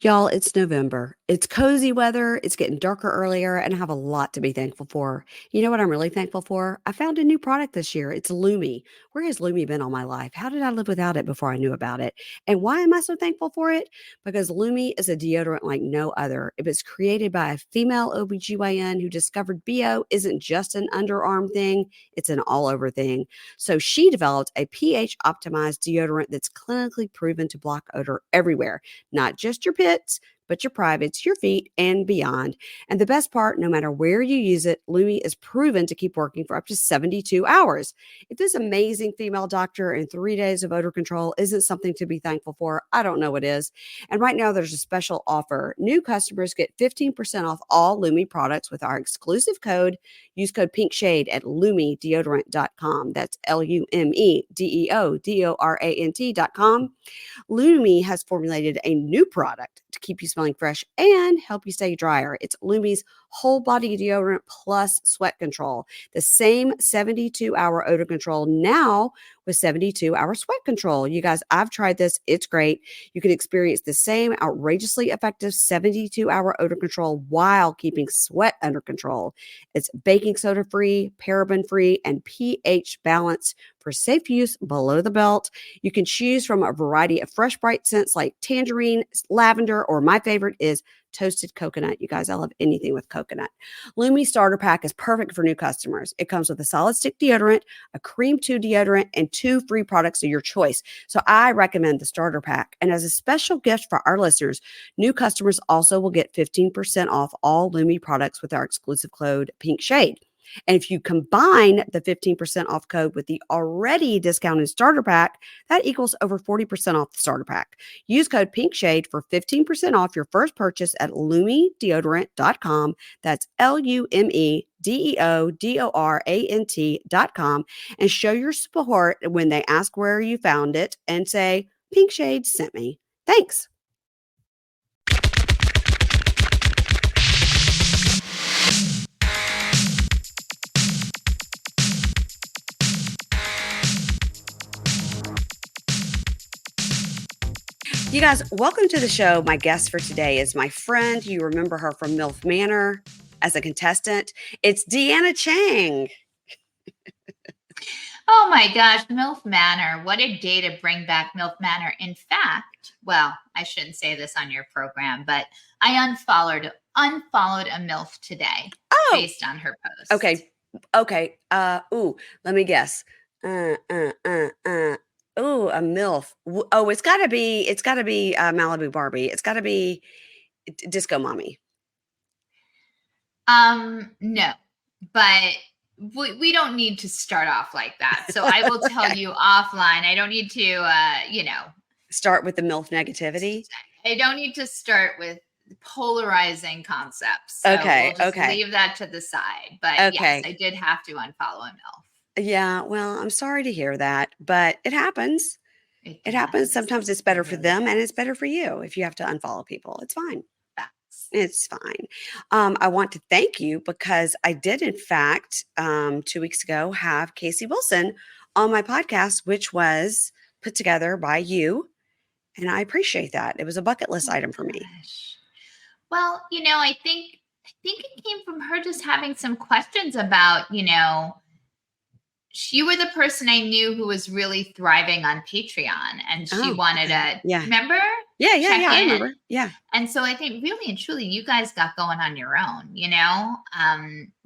Y'all, it's November. It's cozy weather. It's getting darker earlier, and I have a lot to be thankful for. You know what I'm really thankful for? I found a new product this year. It's Lumi. Where has Lumi been all my life? How did I live without it before I knew about it? And why am I so thankful for it? Because Lumi is a deodorant like no other. It was created by a female OBGYN who discovered BO isn't just an underarm thing, it's an all over thing. So she developed a pH optimized deodorant that's clinically proven to block odor everywhere, not just your pits, but your privates, your feet, and beyond. And the best part, no matter where you use it, Lumi is proven to keep working for up to 72 hours. If this amazing female doctor and 3 days of odor control isn't something to be thankful for, I don't know what is. And right now, there's a special offer. New customers get 15% off all Lumi products with our exclusive code. Use code PINKSHADE at lumideodorant.com. That's LUMEDEODORANT.com. Lumi has formulated a new product to keep you smelling fresh and help you stay drier. It's Lumi's whole body deodorant plus sweat control. The same 72-hour odor control now with 72-hour sweat control. You guys, I've tried this. It's great. You can experience the same outrageously effective 72-hour odor control while keeping sweat under control. It's baking soda free, paraben free, and pH balanced for safe use below the belt. You can choose from a variety of fresh, bright scents like tangerine, lavender, or my favorite is toasted coconut. You guys, I love anything with coconut. Lumi Starter Pack is perfect for new customers. It comes with a solid stick deodorant, a cream 2 deodorant, and 2 free products of your choice. So I recommend the Starter Pack. And as a special gift for our listeners, new customers also will get 15% off all Lumi products with our exclusive code PINKSHADE. And if you combine the 15% off code with the already discounted starter pack, that equals over 40% off the starter pack. Use code PINKSHADE for 15% off your first purchase at lumideodorant.com. That's LUMEDEODORANT.com. And show your support when they ask where you found it and say, Pink Shade sent me. Thanks. You guys, welcome to the show. My guest for today is my friend. You remember her from MILF Manor as a contestant. It's Deanna Cheng. Oh my gosh, MILF Manor. What a day to bring back MILF Manor. In fact, well, I shouldn't say this on your program, but I unfollowed a MILF today based on her post. Okay. Let me guess. Oh, a MILF. Oh, it's gotta be Malibu Barbie. It's gotta be Disco Mommy. No, but we don't need to start off like that. So I will tell you offline. I don't need to, start with the MILF negativity. I don't need to start with polarizing concepts. So we'll just leave that to the side. But yes, I did have to unfollow a MILF. Yeah, well, I'm sorry to hear that, but it happens. It happens. Sometimes it's better for them and it's better for you if you have to unfollow people. It's fine. It's fine. I want to thank you because I did, in fact, 2 weeks ago, have Casey Wilson on my podcast, which was put together by you. And I appreciate that. It was a bucket list item for me. Well, I think it came from her just having some questions about, you were the person I knew who was really thriving on Patreon, and she wanted to, remember? Yeah, I remember. Yeah. And so I think really and truly you guys got going on your own,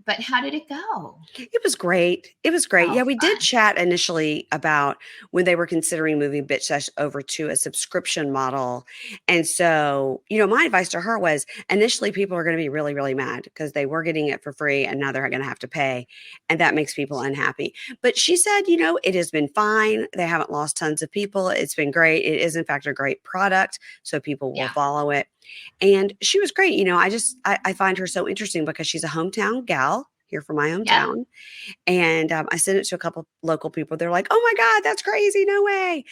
but how did it go? It was great. Yeah, we did chat initially about when they were considering moving Bitch Sesh over to a subscription model. And so, my advice to her was initially people are going to be really, really mad because they were getting it for free and now they're going to have to pay. And that makes people unhappy. But she said, it has been fine. They haven't lost tons of people. It's been great. It is, in fact, a great product. So people will follow it. And she was great. I find her so interesting because she's a hometown gal here from my hometown. And I sent it to a couple local people. They're like, oh my God, that's crazy. No way.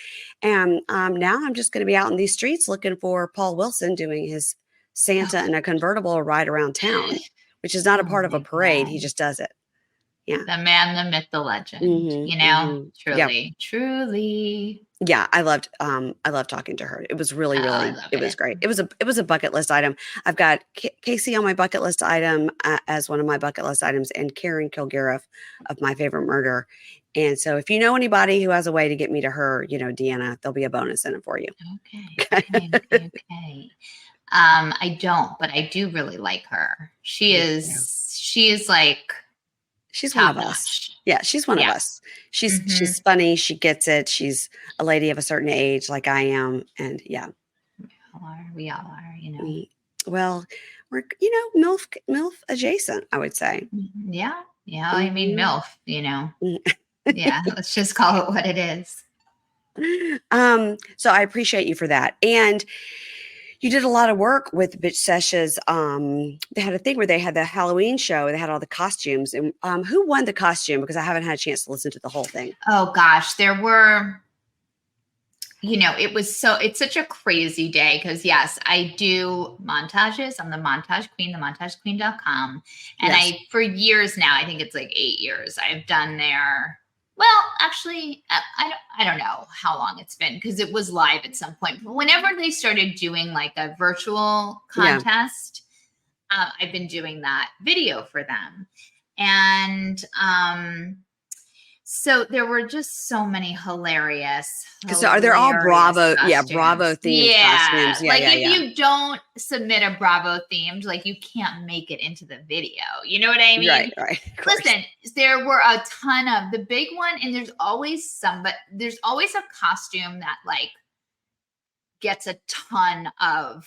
And now I'm just going to be out in these streets looking for Paul Wilson doing his Santa in a convertible ride around town, which is not a part of a parade. God. He just does it. Yeah. The man, the myth, the legend, truly. Yeah, I loved talking to her. It was Oh, really, I really, love it was it. great. It was a bucket list item. I've got Casey on my bucket list item as one of my bucket list items, and Karen Kilgariff of My Favorite Murder. And so, if you know anybody who has a way to get me to her, Deanna, there'll be a bonus in it for you. Okay, okay, okay, okay. I don't, but I do really like her. Me too. She is like She's one top of us. notch. Yeah, she's one of Yeah. us. She's Mm-hmm. funny. She gets it. She's a lady of a certain age, like I am, and yeah. We all are, you know. Mm, well, we're MILF adjacent, I would say. Yeah. Yeah. I mean, Mhm. MILF, you know. Yeah. Let's just call it what it is. So I appreciate you for that. And you did a lot of work with Bitch Sessions. They had a thing where they had the Halloween show. They had all the costumes. And who won the costume? Because I haven't had a chance to listen to the whole thing. Oh, gosh. There were, it's such a crazy day because, yes, I do montages. I'm the montage queen, themontagequeen.com. And Yes. for years now, I think it's like 8 years, I've done well, actually, I don't know how long it's been because it was live at some point. But whenever they started doing like a virtual Yeah. contest, I've been doing that video for them. And so there were just so many hilarious, Because they're all Bravo. Yeah, Bravo costumes. themed Yeah. costumes. Yeah, Like yeah, if yeah. you don't submit a Bravo themed, like you can't make it into the video. You know what I mean? Right. Of course. Listen, there were a ton of the big one, and there's always a costume that like gets a ton of,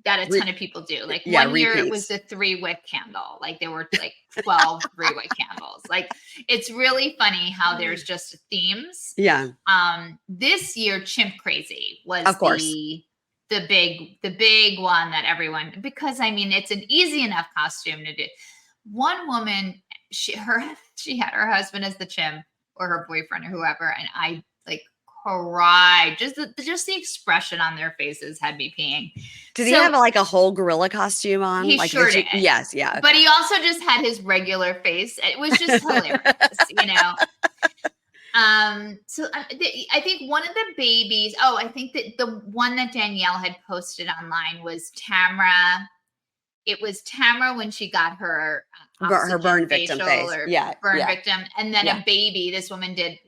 that a ton of people do. Like Yeah, one year it was repeats. the 3-wick candle. Like there were like 12 3-wick candles. Like it's really funny how there's just themes. Yeah, This year Chimp Crazy was of course. the big one that everyone, because I mean it's an easy enough costume to do. One woman, she had her husband as the chimp or her boyfriend or whoever, and I like cried. Just the expression on their faces had me peeing. Did he have like a whole gorilla costume on? He Like sure did. Yes, yeah. Okay. But he also just had his regular face. It was just hilarious. So I think one of the babies. Oh, I think that the one that Danielle had posted online was Tamra. It was Tamra when she got her burn victim face. or Yeah, burn yeah. victim, and then Yeah. a baby. This woman did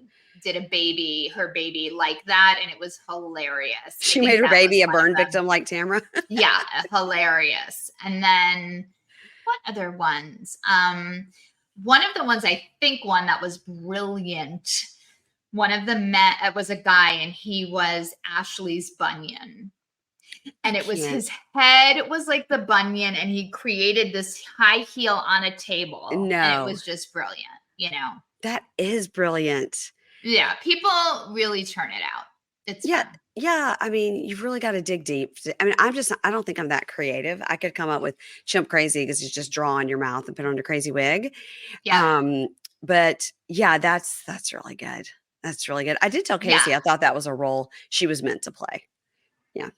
her baby like that, and it was hilarious. She made her baby a burn victim like Tamra. Yeah, hilarious. And then what other ones? One of the ones I think one that was brilliant. One of the men was a guy, and he was Ashley's bunion. And it was his head. It was like the bunion, and he created this high heel on a table. No. And it was just brilliant, That is brilliant. Yeah, people really turn it out. It's fun. Yeah. I mean, you've really got to dig deep. I mean, I don't think I'm that creative. I could come up with Chimp Crazy because it's just draw on your mouth and put on a crazy wig. Yeah. But yeah, that's really good. That's really good. I did tell Casey I thought that was a role she was meant to play. Yeah.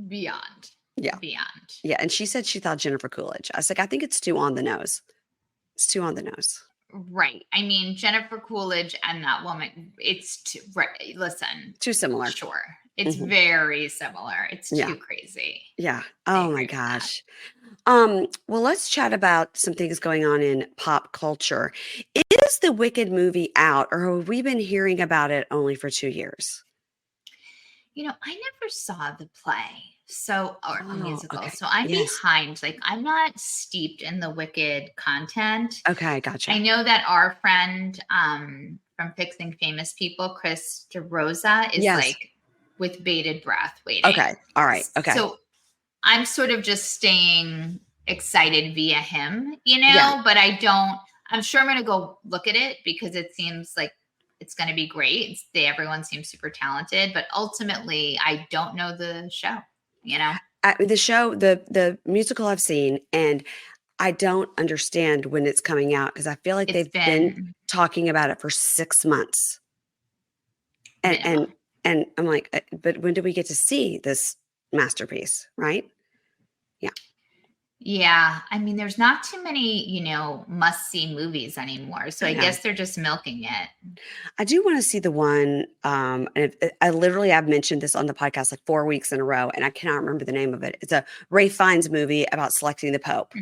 Beyond. Yeah. Beyond. Yeah. And she said she thought Jennifer Coolidge. I was like, I think it's too on the nose. It's too on the nose. Right. I mean, Jennifer Coolidge and that woman, listen. Too similar. Sure. It's very similar. It's too crazy. Yeah. Oh my gosh. Well, let's chat about some things going on in pop culture. Is the Wicked movie out, or have we been hearing about it only for 2 years? I never saw the play. Or musical. Okay. So I'm behind. Like I'm not steeped in the Wicked content. Okay, gotcha. I know that our friend from Fixing Famous People, Chris DeRosa, is like with bated breath waiting. Okay. All right. Okay. So I'm sort of just staying excited via him, but I'm sure I'm going to go look at it because it seems like it's going to be great. Everyone seems super talented, but ultimately I don't know the show, The show, the musical I've seen, and I don't understand when it's coming out because I feel like they've been talking about it for 6 months. And I'm like, but when do we get to see this masterpiece? Right? Yeah. Yeah. I mean, there's not too many, must-see movies anymore. So I I know. guess they're just milking it. I do want to see the one, and I literally have mentioned this on the podcast like 4 weeks in a row, and I cannot remember the name of it. It's a Ray Fiennes movie about selecting the Pope.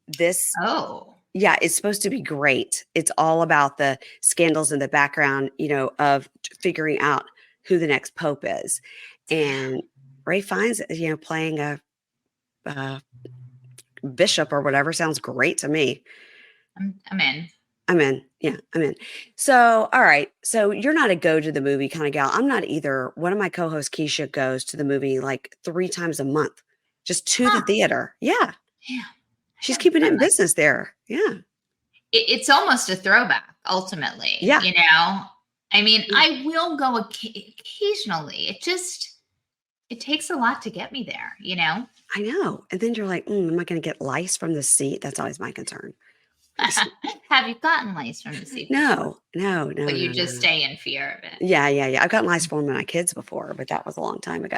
This, Oh, yeah, it's supposed to be great. It's all about the scandals in the background, of figuring out who the next Pope is. And Ray Fiennes, playing a bishop or whatever sounds great to me. I'm in. I'm in. Yeah, I'm in. So, all right. So you're not a go to the movie kind of gal. I'm not either. One of my co-hosts, Keisha, goes to the movie like 3 times a month, just to the Huh. theater. Yeah. Yeah. I She's haven't keeping it done in that. business there. Yeah. It's almost a throwback, ultimately, Yeah. I mean, Yeah. I will go occasionally. It takes a lot to get me there. I know. And then you're like, am I going to get lice from the seat? That's always my concern. Have you gotten lice from the seat before? No, no, no, But you no, no, just no. stay in fear of it. Yeah, yeah, yeah. I've gotten lice from my kids before, but that was a long time ago.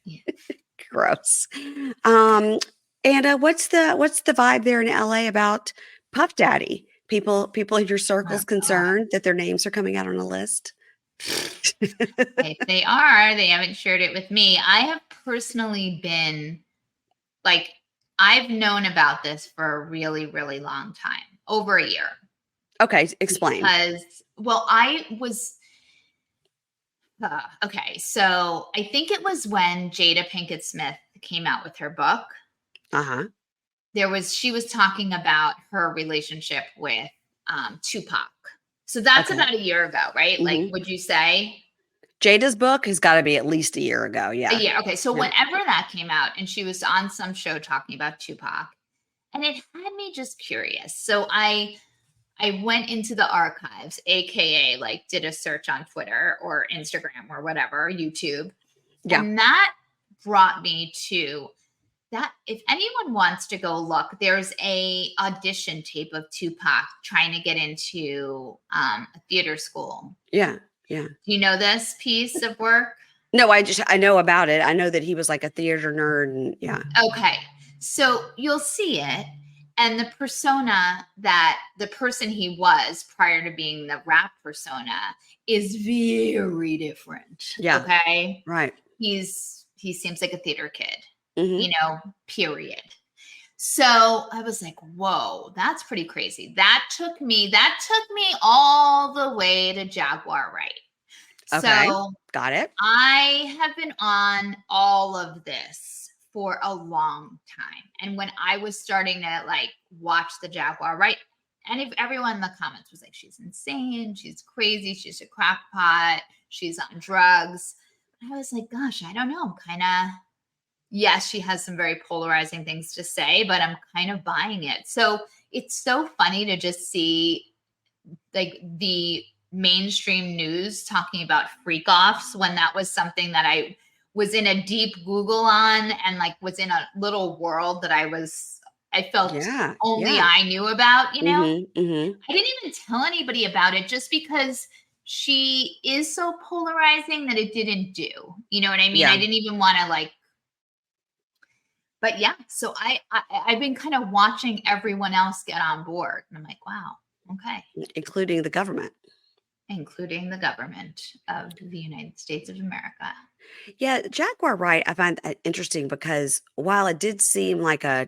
Yeah. Gross. Um, and what's the vibe there in LA about Puff Daddy? People in your Oh, circle's God. concerned that their names are coming out on a list. If they are, they haven't shared it with me. I have personally been like, I've known about this for a really, really long time, over a year. Okay, explain. Because, well, I was, okay. So I think it was when Jada Pinkett Smith came out with her book. Uh-huh. She was talking about her relationship with Tupac. So that's Okay. about a year ago, right? Like, hmm would you say? Jada's book has got to be at least a year ago. Yeah. Yeah. Okay. So Yeah. whenever that came out, and she was on some show talking about Tupac, and it had me just curious. So I went into the archives, aka like did a search on Twitter or Instagram or whatever, YouTube, Yeah. and that brought me to that. If anyone wants to go look, there's a audition tape of Tupac trying to get into a theater school. Yeah. Yeah. Do you know this piece of work? No, I know about it. I know that he was like a theater nerd and yeah. Okay. So you'll see it. And the person he was prior to being the rap persona is very different. Yeah. Okay. Right. He seems like a theater kid, hmm period. So I was like, whoa, that's pretty crazy. That took me all the way to Jaguar Right. Okay. So Got it. I have been on all of this for a long time. And when I was starting to like watch the Jaguar, right? And if everyone in the comments was like, she's insane, she's crazy, she's a crackpot, she's on drugs. I was like, gosh, I don't know. Kind of, yes, she has some very polarizing things to say, but I'm kind of buying it. So it's so funny to just see like the mainstream news talking about freak offs when that was something that I was in a deep Google on and like was in a little world that I felt Yeah. only Yeah. I knew about. hmm I didn't even tell anybody about it just because she is so polarizing that it didn't do. You know what I mean? I Yeah. didn't even want to like, but yeah, so I've been kind of watching everyone else get on board and I'm like, wow, okay, Including the government. including the government of the United States of America. Yeah, Jaguar Wright, I find that interesting because while it did seem like a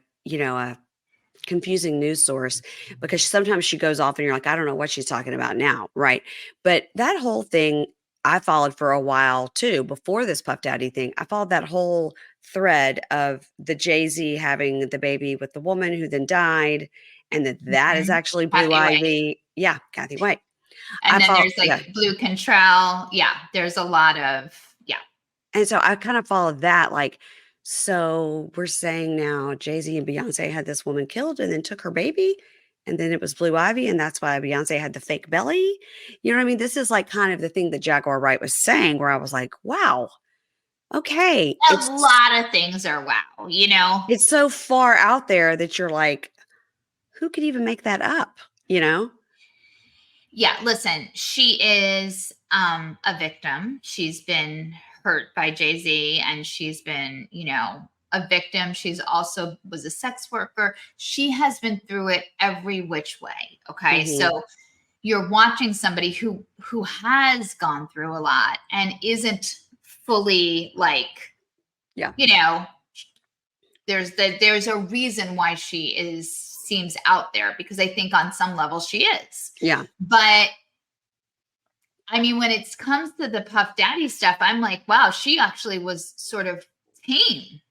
confusing news source, because sometimes she goes off and you're like, I don't know what she's talking about now, right? But that whole thing I followed for a while too, before this Puff Daddy thing. I followed that whole thread of the Jay-Z having the baby with the woman who then died, and that is Mhm. actually Blue Kathy White. Ivy. Yeah, Kathy White. And I then follow, there's yeah. like Blue Control. Yeah, there's a lot of, yeah. And so I kind of followed that. Like, so we're saying now Jay-Z and Beyonce had this woman killed and then took her baby. And then it was Blue Ivy. And that's why Beyonce had the fake belly. You know what I mean? This is like kind of the thing that Jaguar Wright was saying, where I was like, wow, okay. A lot of things are wow. It's so far out there that you're like, who could even make that up? You know? Yeah, listen, she is a victim. She's been hurt by Jay-Z and she's been, a victim. She's also was a sex worker. She has been through it every which way. Okay. Mm-hmm. So you're watching somebody who has gone through a lot and isn't fully like, Yeah. There's a reason why she seems out there, because I think on some level she is. Yeah. But I mean, when it comes to the Puff Daddy stuff, I'm like, wow, she actually was sort of tame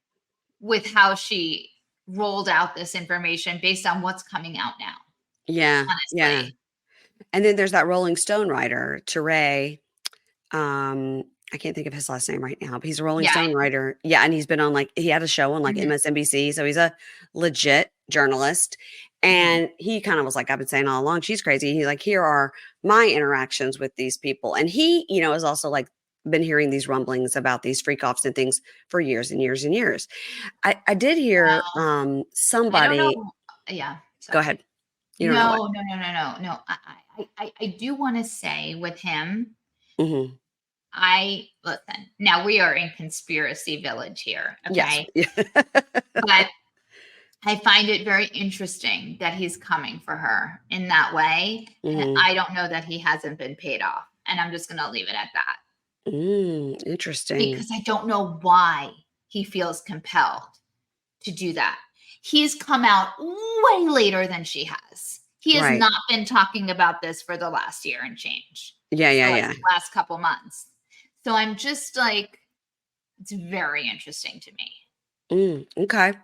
with how she rolled out this information based on what's coming out now. Yeah. Yeah. Honestly. And then there's that Rolling Stone writer, Teray. I can't think of his last name right now, but he's a Rolling Yeah. Stone writer. Yeah, and he's been on he had a show on Mhm. MSNBC, so he's a legit journalist. And he kind of was like, I've been saying all along, she's crazy. He's like, here are my interactions with these people. And he, is also like been hearing these rumblings about these freak offs and things for years and years and years. I did hear I don't somebody. know. Yeah. Go Sorry. ahead. You don't know what. No. I do want to say with him, Mm-hmm. listen, now we are in conspiracy village here. Okay. Yes. But I find it very interesting that he's coming for her in that way. And Mm-hmm. I don't know that he hasn't been paid off. And I'm just going to leave it at that. Interesting. Because I don't know why he feels compelled to do that. He's come out way later than she has. He has Right. not been talking about this for the last year and change. Yeah. The last couple months. So I'm just like, it's very interesting to me. Okay.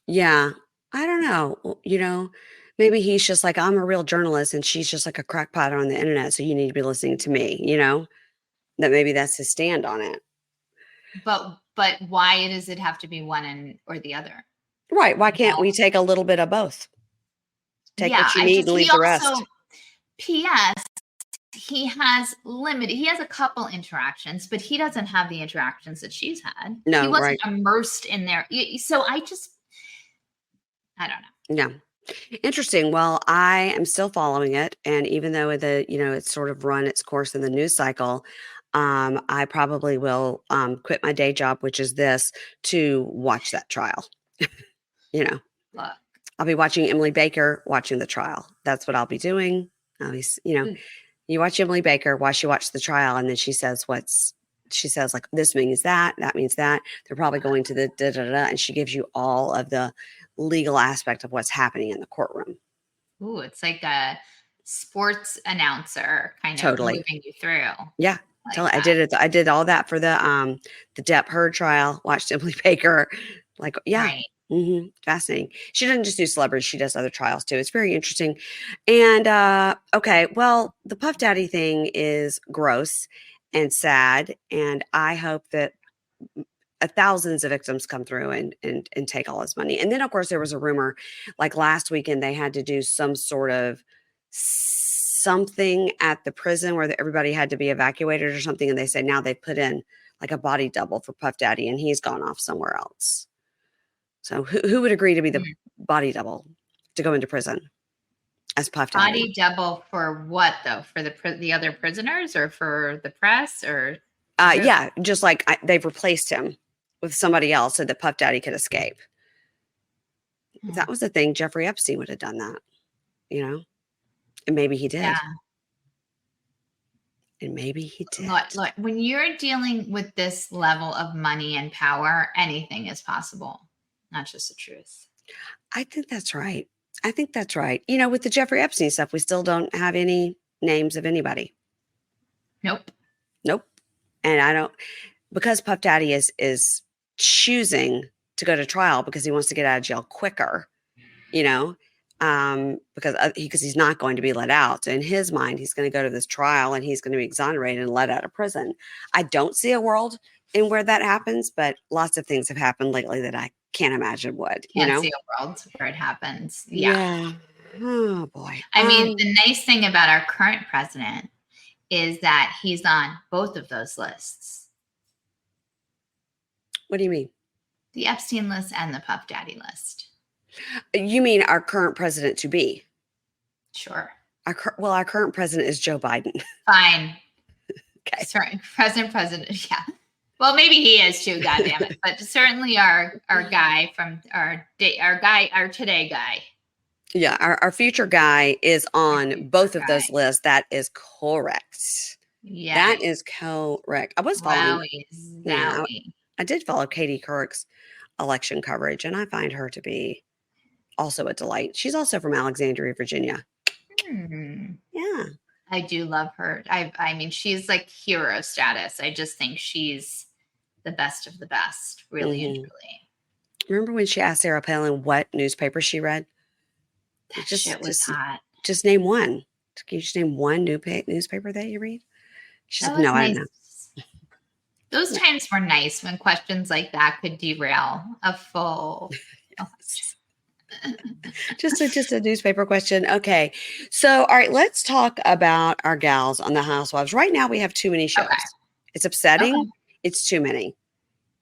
Yeah. I don't know. Maybe he's just like, I'm a real journalist and she's just like a crackpot on the internet. So you need to be listening to me, that maybe that's his stand on it. But why does it have to be one or the other? Right. Why can't we take a little bit of both? Take what you need and leave the rest. P.S. He has a couple interactions, but he doesn't have the interactions that she's had. No, he wasn't right. immersed in there. So I don't know. Yeah. Interesting. Well, I am still following it. And even though it's sort of run its course in the news cycle, I probably will quit my day job, which is this, to watch that trial. Look. I'll be watching Emily Baker watching the trial. That's what I'll be doing. You watch Emily Baker while she watches the trial, and then she says like, this means that means that. They're probably going to the da-da-da, and she gives you all of the legal aspect of what's happening in the courtroom. Ooh, it's like a sports announcer kind of Totally moving you through. Yeah. I did it. I did all that for the Depp Heard trial. Watched Emily Baker. Like, yeah. Right. Fascinating. She doesn't just do celebrities. She does other trials too. It's very interesting. And okay, well, the Puff Daddy thing is gross and sad. And I hope that thousands of victims come through and take all his money. And then, of course, there was a rumor like last weekend they had to do some sort of something at the prison where everybody had to be evacuated or something. And they say now they put in like a body double for Puff Daddy and he's gone off somewhere else. So who would agree to be the body double to go into prison as Puff Daddy? Body double for what though? For the other prisoners or for the press or? Yeah, just like they've replaced him with somebody else so that Puff Daddy could escape. If that was the thing, Jeffrey Epstein would have done that, and maybe he did. Yeah. And maybe he did. Look, when you're dealing with this level of money and power, anything is possible. Not just the truth. I think that's right. With the Jeffrey Epstein stuff, we still don't have any names of anybody. Nope. And I don't, because Puff Daddy is choosing to go to trial because he wants to get out of jail quicker, because he's not going to be let out. So in his mind, he's going to go to this trial and he's going to be exonerated and let out of prison. I don't see a world in where that happens, but lots of things have happened lately that I can't imagine would. Can't see a world where it happens. Yeah. Oh boy. I mean, the nice thing about our current president is that he's on both of those lists. What do you mean? The Epstein list and the Puff Daddy list. You mean our current president to be? Sure. Our current president is Joe Biden. Fine. Okay. Sorry. President. Yeah. Well, maybe he is too, goddammit. But certainly our guy from our today guy. Yeah, our future guy is Our on future both of those guy. lists. That is correct. That Yay. is correct. I was following, Wowie yeah, zowie. I did follow Katie Couric's election coverage, and I find her to be also a delight. She's also from Alexandria, Virginia. Hmm. Yeah. I do love her. I mean, she's like hero status. I just think she's the best of the best, really and Hmm. truly. Remember when she asked Sarah Palin what newspaper she read? That Just, shit was just, hot. just name one. Can you just name one newspaper that you read? She's That like, no, was I don't nice. know. Those times were nice when questions like that could derail a full. Just a newspaper question. Okay. So, all right, let's talk about our gals on the Housewives. Right now we have too many Okay. shows. It's upsetting. Okay. It's too many.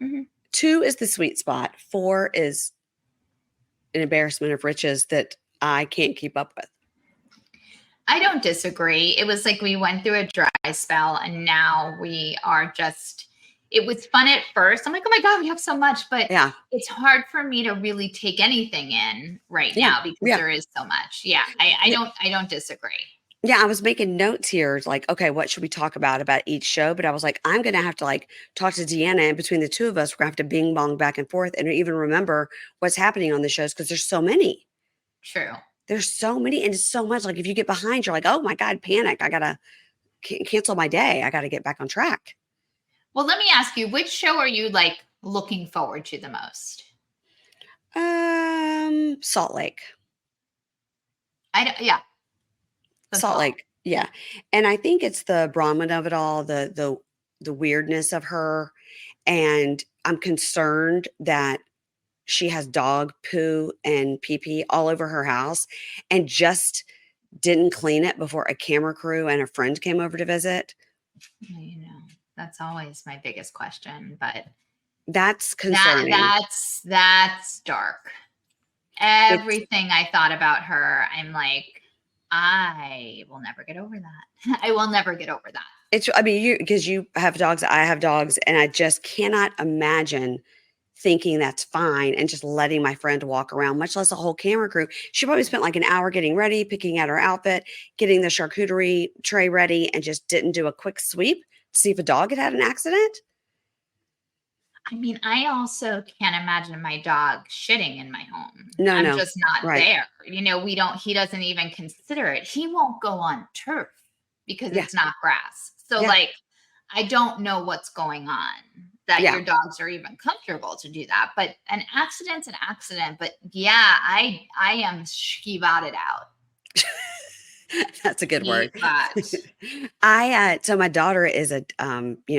Hmm. 2 is the sweet spot. 4 is an embarrassment of riches that I can't keep up with. I don't disagree. It was like we went through a dry spell and now we are just, it was fun at first. I'm like, oh my God, we have so much, but Yeah. it's hard for me to really take anything in right Yeah. now because Yeah. there is so much. Yeah. I don't disagree. Yeah, I was making notes here, like, okay, what should we talk about each show? But I was like, I'm gonna have to like talk to Deanna, and between the two of us, we're gonna have to bing bong back and forth and even remember what's happening on the shows because there's so many. True. There's so many, and it's so much. Like if you get behind, you're like, oh my God, panic! I gotta cancel my day. I gotta get back on track. Well, let me ask you, which show are you like looking forward to the most? Salt Lake. Yeah, that's Salt all. Lake, yeah, and I think it's the Brahman of it all, the weirdness of her, and I'm concerned that she has dog poo and pee pee all over her house, and just didn't clean it before a camera crew and a friend came over to visit. You know, that's always my biggest question, but That's concerning. that's dark. It's Everything I thought about her, I'm like, I will never get over that. I will never get over that. it's I mean, because you have dogs, I have dogs, and I just cannot imagine thinking that's fine and just letting my friend walk around, much less a whole camera crew. She probably spent like an hour getting ready, picking out her outfit, getting the charcuterie tray ready, and just didn't do a quick sweep to see if a dog had had an accident. I mean, I also can't imagine my dog shitting in my home. No, I'm no. just not Right. there. You know, he doesn't even consider it. He won't go on turf because Yeah. it's not grass. So, Yeah. like, I don't know what's going on that Yeah. your dogs are even comfortable to do that. But an accident's an accident. But yeah, I am skibotted out. That's a good word. Skibot. So my daughter is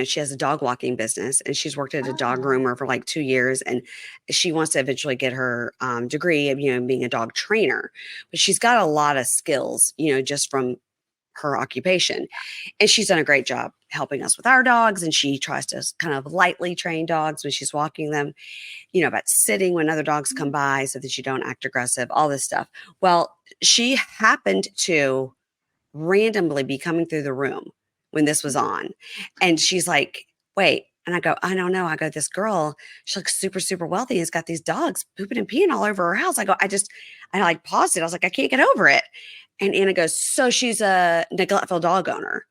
she has a dog walking business and she's worked at a dog Oh, groomer for like 2 years and she wants to eventually get her degree of, being a dog trainer. But she's got a lot of skills, just from her occupation. And she's done a great job helping us with our dogs. And she tries to kind of lightly train dogs when she's walking them, about sitting when other dogs come by so that you don't act aggressive, all this stuff. Well, she happened to randomly be coming through the room when this was on. And she's like, wait. And I go, I don't know. I go, this girl, she looks super, super wealthy. Has got these dogs pooping and peeing all over her house. I go, I like paused it. I was like, I can't get over it. And Anna goes, so she's a neglectful dog owner.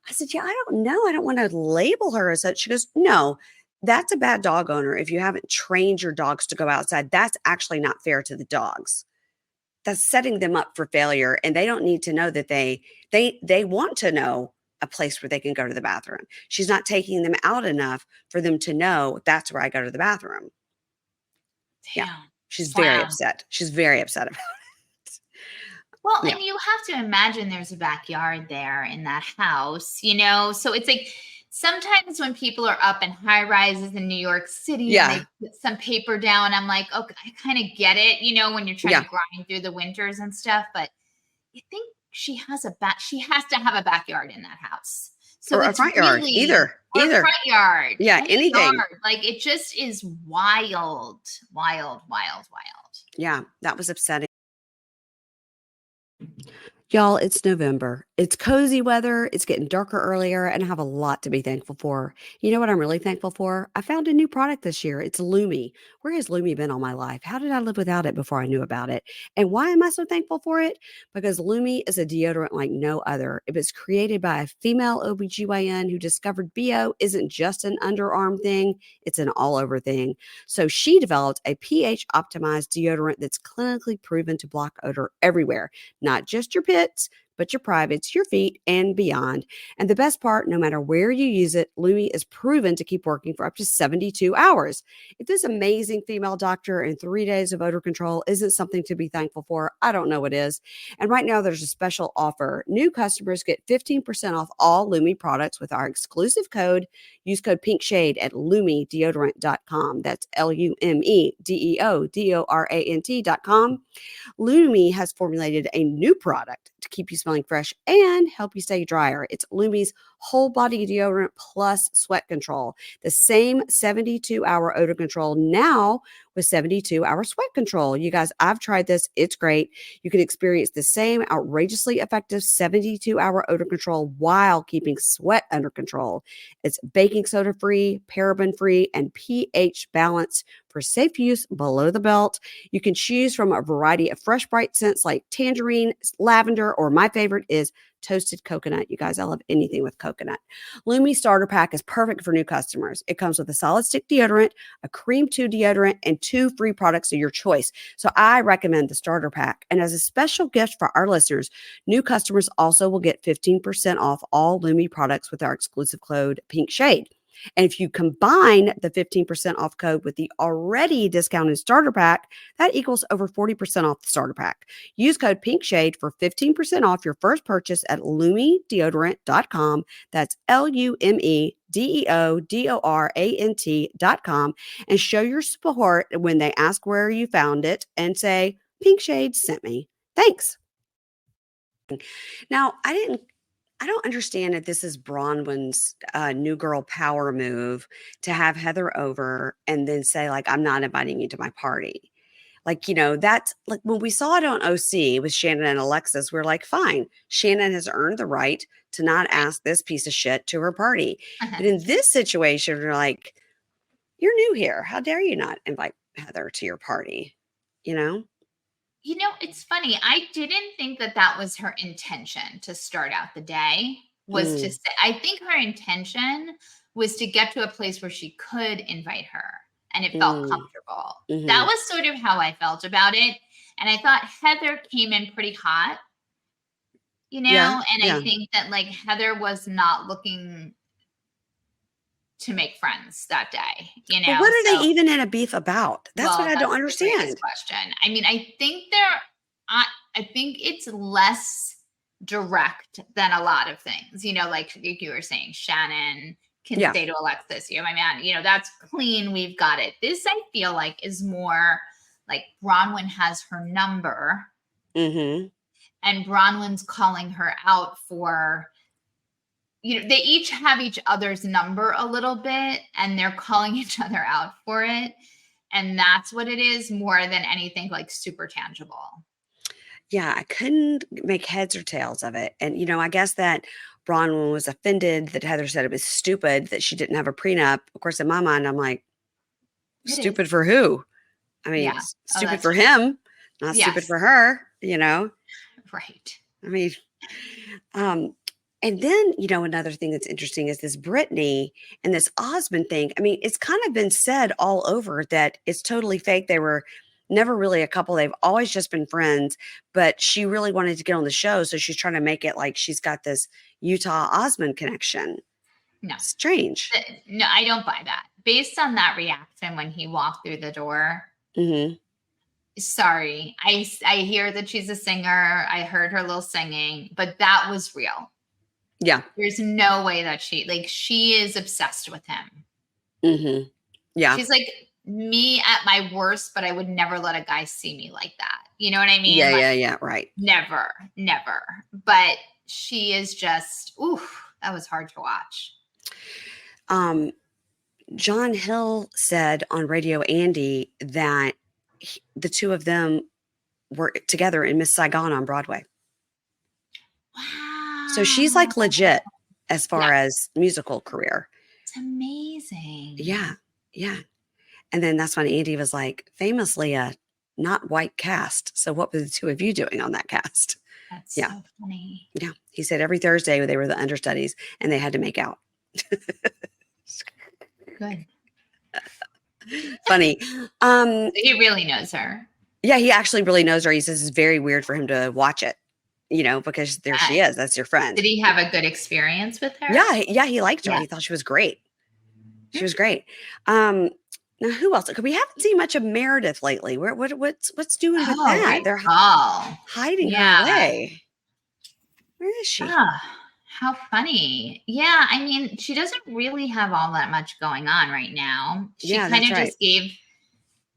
I said, yeah, I don't know. I don't want to label her as such. She goes, no, that's a bad dog owner. If you haven't trained your dogs to go outside, that's actually not fair to the dogs. That's setting them up for failure. And they don't need to know that they want to know a place where they can go to the bathroom. She's not taking them out enough for them to know that's where I go to the bathroom. Yeah. damn. She's very Slam. upset. She's very upset about it. Well, Yeah. and you have to imagine there's a backyard there in that house, you know? So it's like sometimes when people are up in high rises in New York City and Yeah. they put some paper down, I'm like, okay, I kind of get it, you know, when you're trying Yeah. to grind through the winters and stuff. But you think she has to have a backyard in that house. So Or a it's front yard. really Either. or front yard, Yeah. any Anything. yard. Like it just is wild, wild, wild, wild. Yeah. That was upsetting. Y'all, it's November. It's cozy weather. It's getting darker earlier, and I have a lot to be thankful for. You know what I'm really thankful for? I found a new product this year. It's Lumi. Where has Lumi been all my life? How did I live without it before I knew about it? And why am I so thankful for it? Because Lumi is a deodorant like no other. It was created by a female OBGYN who discovered BO isn't just an underarm thing, it's an all over thing. So she developed a pH optimized deodorant that's clinically proven to block odor everywhere, not just your pits, but your privates, your feet, and beyond. And the best part, no matter where you use it, Lumi is proven to keep working for up to 72 hours. If this amazing female doctor and 3 days of odor control isn't something to be thankful for, I don't know what is. And right now, there's a special offer. New customers get 15% off all Lumi products with our exclusive code. Use code PINKSHADE at lumedeodorant.com. That's LUMEDEODORANT.com. Lumi has formulated a new product to keep you smelling fresh and help you stay drier. It's Lumi's whole body deodorant plus sweat control. The same 72-hour odor control now with 72-hour sweat control. You guys, I've tried this. It's great. You can experience the same outrageously effective 72-hour odor control while keeping sweat under control. It's baking soda free, paraben free, and pH balanced for safe use below the belt. You can choose from a variety of fresh, bright scents like tangerine, lavender, or my favorite is toasted coconut. You guys, I love anything with coconut. Lumi Starter Pack is perfect for new customers. It comes with a solid stick deodorant, a cream 2 deodorant, and 2 free products of your choice. So I recommend the Starter Pack. And as a special gift for our listeners, new customers also will get 15% off all Lumi products with our exclusive code PINKSHADE. And if you combine the 15% off code with the already discounted starter pack, that equals over 40% off the starter pack. Use code PINKSHADE for 15% off your first purchase at lumedeodorant.com. That's LUMEDEODORANT.com. And show your support when they ask where you found it and say, Pink Shade sent me. Thanks. Now, I don't understand if this is Bronwyn's new girl power move to have Heather over and then say, like, I'm not inviting you to my party. Like, that's like when we saw it on OC with Shannon and Alexis, we're like, fine, Shannon has earned the right to not ask this piece of shit to her party. But in this situation, we're like, you're new here. How dare you not invite Heather to your party? You know? It's funny. I didn't think that that was her intention to start out the day, was to say, I think her intention was to get to a place where she could invite her and it felt comfortable. That was sort of how I felt about it. And I thought Heather came in pretty hot, Yeah. and I think that like Heather was not looking to make friends that day, But what are So, they even in a beef about? That's what I don't that's the greatest understand. question. I mean, I think it's less direct than a lot of things, like you were saying, Shannon can Yeah. say to Alexis, my man, that's clean. We've got it. This, I feel like, is more like Bronwyn has her number and Bronwyn's calling her out for, they each have each other's number a little bit and they're calling each other out for it. And that's what it is, more than anything like super tangible. Yeah, I couldn't make heads or tails of it. And, I guess that Bronwyn was offended that Heather said it was stupid that she didn't have a prenup. Of course, in my mind, I'm like, It is. stupid for who? I mean, Yeah. Oh, stupid that's for true. him, not stupid Yes. for her, Right. I mean, and then, another thing that's interesting is this Brittany and this Osmond thing. I mean, it's kind of been said all over that it's totally fake. They were never really a couple. They've always just been friends, but she really wanted to get on the show. So she's trying to make it like she's got this Utah Osmond connection. No. Strange. No, I don't buy that. Based on that reaction when he walked through the door. Sorry. I hear that she's a singer. I heard her little singing, but that was real. Yeah. There's no way that she is obsessed with him. Yeah. She's like me at my worst, but I would never let a guy see me like that. You know what I mean? Yeah, yeah, right. Never. But she is just, that was hard to watch. John Hill said on Radio Andy that the two of them were together in Miss Saigon on Broadway. So she's like Wow. legit as far Yeah, as musical career. it's amazing. Yeah. Yeah. And then that's when Andy was like, famously a not white cast. So what were the two of you doing on that cast? That's Yeah. so funny. Yeah. He said every Thursday they were the understudies and they had to make out. Good. Funny. He really knows her. Yeah, he actually really knows her. He says it's very weird for him to watch it, because there she Nice. is. That's your friend. Did he have a good experience with her? Yeah, yeah, he liked her. Yeah. He thought she was great. She was Hmm. great. Um, Now who else? 'Cause we haven't seen much of Meredith lately. What's doing with Oh, that? great They're call. hiding her Yeah. away. Where is she? Ah, how funny. Yeah, I mean, she doesn't really have all that much going on right now. She Yeah, kind that's of right. just gave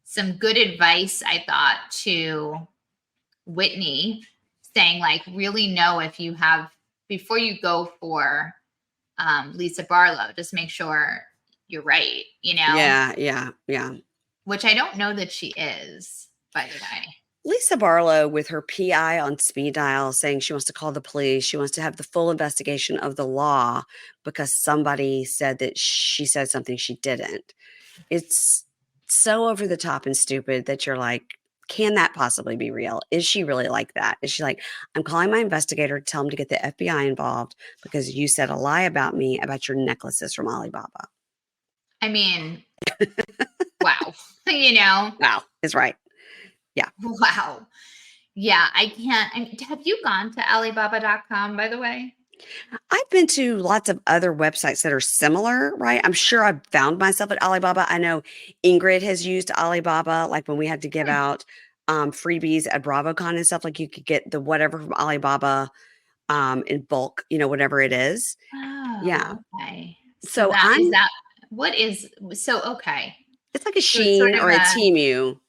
some good advice, I thought, to Whitney, saying, like, really know if you have, before you go for Lisa Barlow, just make sure you're right, Yeah, yeah, yeah. which I don't know that she is, by the way. Lisa Barlow with her PI on speed dial saying she wants to call the police. She wants to have the full investigation of the law because somebody said that she said something she didn't. It's so over the top and stupid that you're like, can that possibly be real? Is she really like that? Is she like, I'm calling my investigator to tell him to get the FBI involved because you said a lie about me about your necklaces from Alibaba? I mean, wow. you know, Wow, is right. Yeah. wow. Yeah, I can't. Have you gone to Alibaba.com, by the way? I've been to lots of other websites that are similar, right? I'm sure I've found myself at Alibaba. I know Ingrid has used Alibaba, like when we had to give Hmm. out freebies at BravoCon and stuff, like you could get the whatever from Alibaba in bulk, whatever it is. Yeah. Oh, okay. So So that is that. What is so okay? it's like a So it's sort Sheen of or a a Temu.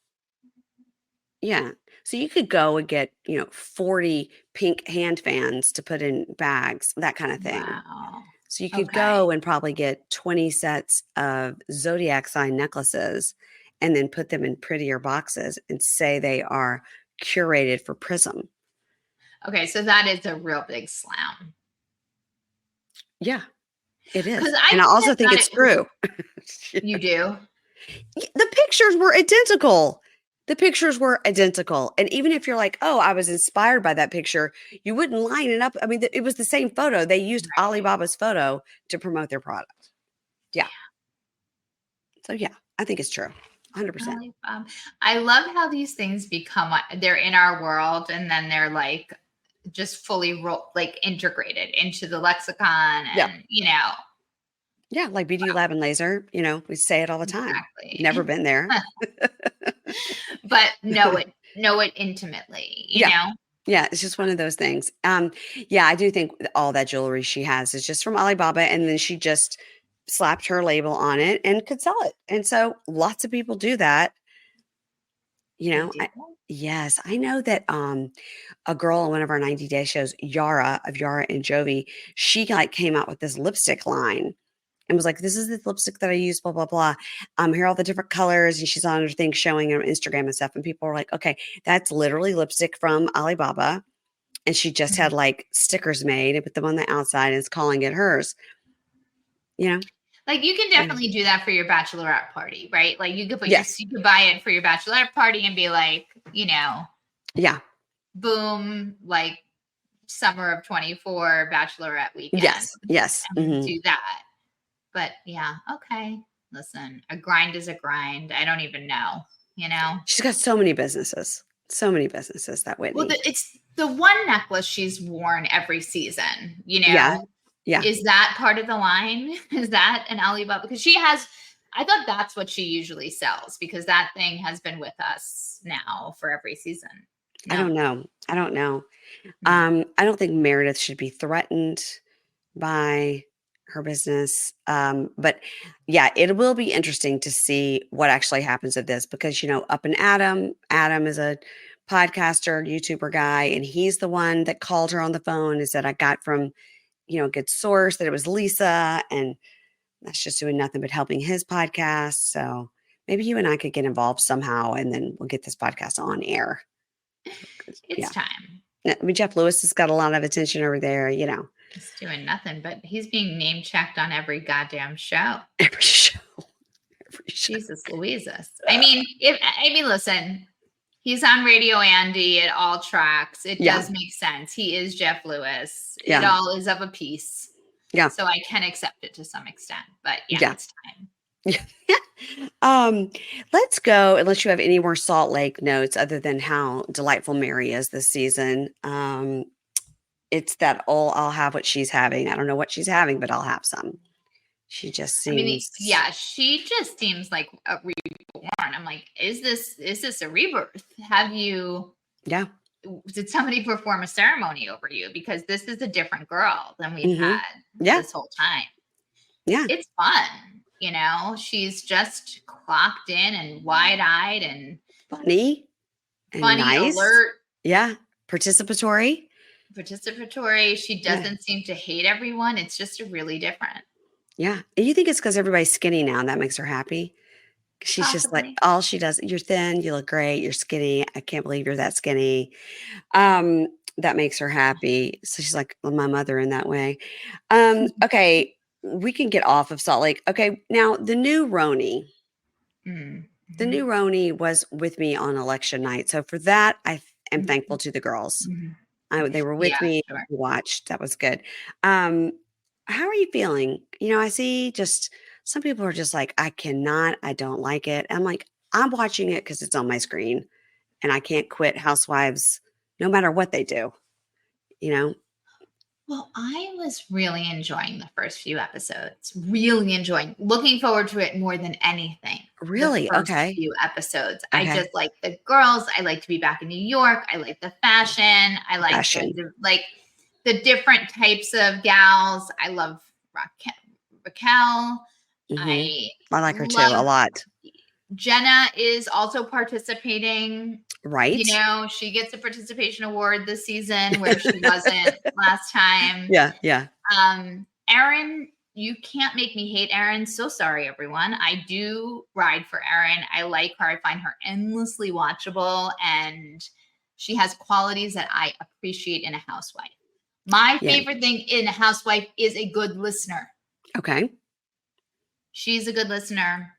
Yeah. So you could go and get, 40 pink hand fans to put in bags, that kind of thing. wow. So you could Okay. go and probably get 20 sets of zodiac sign necklaces and then put them in prettier boxes and say they are curated for Prism. Okay. So that is a real big slam. Yeah, it is. Because I And I also have think done it's it. Because true. you do. The pictures were identical. The pictures were identical. And even if you're like, oh, I was inspired by that picture, you wouldn't line it up. I mean, it was the same photo. They used Right. Alibaba's photo to promote their product. Yeah. So, yeah, I think it's true. 100%. I love how these things become, they're in our world and then they're like just fully like integrated into the lexicon Yeah. and, Yeah, like BD wow, Lab and Laser, we say it all the time. exactly. Never been there. But know it intimately, Yeah. Yeah, it's just one of those things. Yeah, I do think all that jewelry she has is just from Alibaba, and then she just slapped her label on it and could sell it. And so lots of people do that. You They know, do. I, yes, I know that a girl on one of our 90-day shows, Yara of Yara and Jovi, she like came out with this lipstick line and was like, "This is the lipstick that I use, blah, blah, blah. Here are all the different colors." And she's on her thing showing on Instagram and stuff. And people were like, okay, that's literally lipstick from Alibaba. And she just had Mhm. like stickers made and put them on the outside and is calling it hers, you know? Like you can Yeah. definitely do that for your bachelorette party, right? Like Yes. you could buy it for your bachelorette party and be like, Yeah. boom, like summer of 24 bachelorette weekend Yes. Yes. and Hmm. do that. But yeah, okay. Listen, a grind is a grind. I don't even know. She's got so many businesses. So many businesses, that Well, Whitney. it's the one necklace she's worn every season, Yeah. Yeah. Is that part of the line? Is that an Alibaba? Because I thought that's what she usually sells because that thing has been with us now for every season. I No. don't know. I don't know. Hmm. I don't think Meredith should be threatened by her business. But yeah, it will be interesting to see what actually happens with this because, up in Adam is a podcaster, YouTuber guy, and he's the one that called her on the phone and said, I got from, a good source that it was Lisa. And that's just doing nothing but helping his podcast. So maybe you and I could get involved somehow and then we'll get this podcast on air. It's Yeah. time. I mean, Jeff Lewis has got a lot of attention over there, you know, He's doing nothing, but he's being name checked on every goddamn show. every show, every show. Jesus Louises. Listen, he's on Radio Andy. It all tracks. It Yeah. does make sense. He is Jeff Lewis. It Yeah. all is of a piece. Yeah. So I can accept it to some extent. But yeah, Yeah. it's time. Let's go, unless you have any more Salt Lake notes other than how delightful Mary is this season. It's that I'll have what she's having. I don't know what she's having, but I'll have some. She just seems she just seems like a reborn. I'm like, is this a rebirth? Yeah. Did somebody perform a ceremony over you? Because this is a different girl than we've had this whole time. Yeah. It's fun. You know, she's just clocked in and wide-eyed and funny and nice. Alert. Yeah. Participatory. She doesn't seem to hate everyone. It's just really different. Yeah. And you think it's because everybody's skinny now and that makes her happy? She's just like, all she does, you're thin, you look great, you're skinny. I can't believe you're that skinny. That makes her happy. So she's like, well, my mother in that way. Okay. We can get off of Salt Lake. Okay. Now the new Roni. Mm-hmm. The new Roni was with me on election night. So for that, I am thankful to the girls. Mm-hmm. They were with me. Sure. Watched. That was good. How are you feeling? You know, I see just some people are just like, I don't like it. I'm like, I'm watching it because it's on my screen and I can't quit Housewives no matter what they do, you know? Well, I was really enjoying the first few episodes, looking forward to it more than anything. Really? The first few episodes. Okay. I just like the girls. I like to be back in New York. I like the fashion. I like the different types of gals. I love Raquel. Mm-hmm. I like her too a lot. Jenna is also participating. Right. You know, she gets a participation award this season where she wasn't last time. Yeah. Yeah. Erin, you can't make me hate Erin. So sorry, everyone. I do ride for Erin. I like her. I find her endlessly watchable and she has qualities that I appreciate in a housewife. My favorite thing in a housewife is a good listener. Okay. She's a good listener.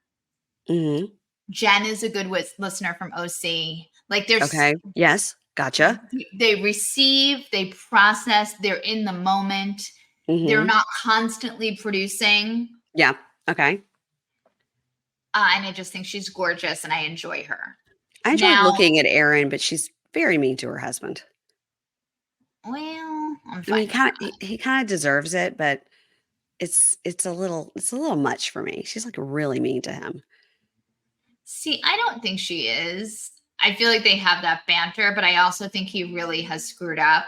Mm-hmm. Jen is a good listener from OC. Like there's yes, gotcha. They receive, they process, they're in the moment. Mm-hmm. They're not constantly producing. Yeah. Okay. And I just think she's gorgeous and I enjoy her. I enjoy looking at Erin, but she's very mean to her husband. Well, I'm fine. I mean, he kind of deserves it, but it's a little much for me. She's like really mean to him. See, I don't think she is. I feel like they have that banter, but I also think he really has screwed up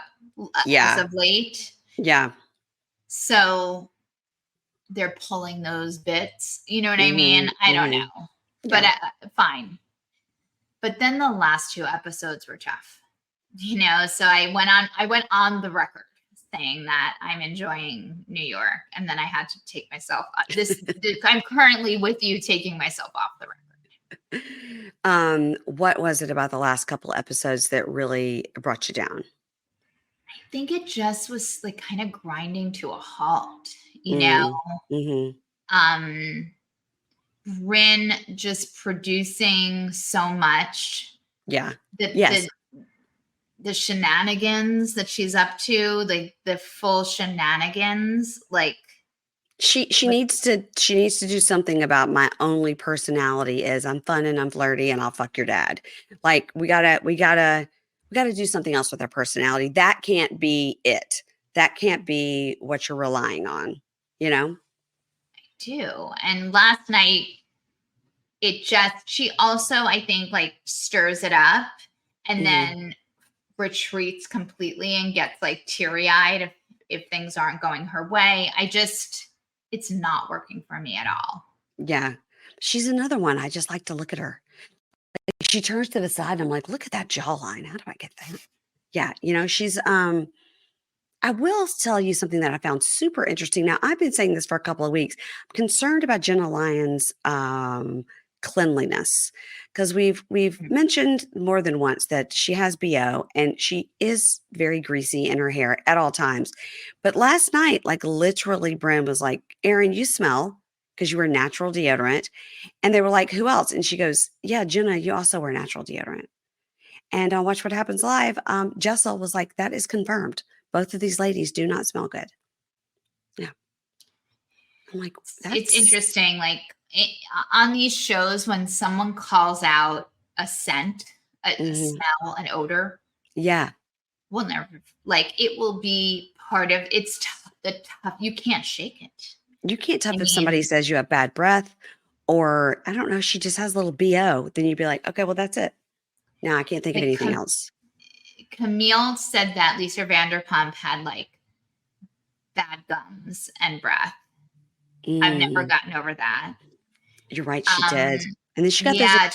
as of late. Yeah. So they're pulling those bits. You know what I mean? I don't know. But fine. But then the last two episodes were tough. You know, so I went on the record saying that I'm enjoying New York. And then I had to take myself I'm currently with you taking myself off the record. What was it about the last couple episodes that really brought you down? I think it just was like kind of grinding to a halt, you know. Mm-hmm. Rin just producing so much. Yeah. The shenanigans that she's up to, like the full shenanigans, like she needs to do something about my only personality is I'm fun and I'm flirty and I'll fuck your dad. Like we gotta do something else with our personality. That can't be it. That can't be what you're relying on, you know? I do. And last night she also, I think, like stirs it up and then retreats completely and gets like teary-eyed if things aren't going her way. It's not working for me at all. Yeah. She's another one. I just like to look at her. She turns to the side and I'm like, look at that jawline. How do I get that? Yeah. You know, she's, I will tell you something that I found super interesting. Now, I've been saying this for a couple of weeks. I'm concerned about Jenna Lyons' cleanliness, because we've mentioned more than once that she has BO and she is very greasy in her hair at all times. But last night, like literally, Bren was like, "Erin, you smell because you wear natural deodorant." And they were like, "Who else?" And she goes, "Yeah, Jenna, you also wear natural deodorant." And on Watch What Happens Live, Jessel was like, "That is confirmed. Both of these ladies do not smell good." Yeah. I'm like, It's that's interesting. Like on these shows, when someone calls out a scent, a mhm. smell, an odor, Yeah. will never like it will be part of it's the tough. You can't shake it. You can't tell I if somebody mean, says you have bad breath or I don't know, she just has a little BO, then you'd be like, "Okay, well, that's it. No, I can't think of like anything else." Camille said that Lisa Vanderpump had like bad gums and breath. I've never Mm, gotten over that. you're right, she did. Um, And then she got those yeah,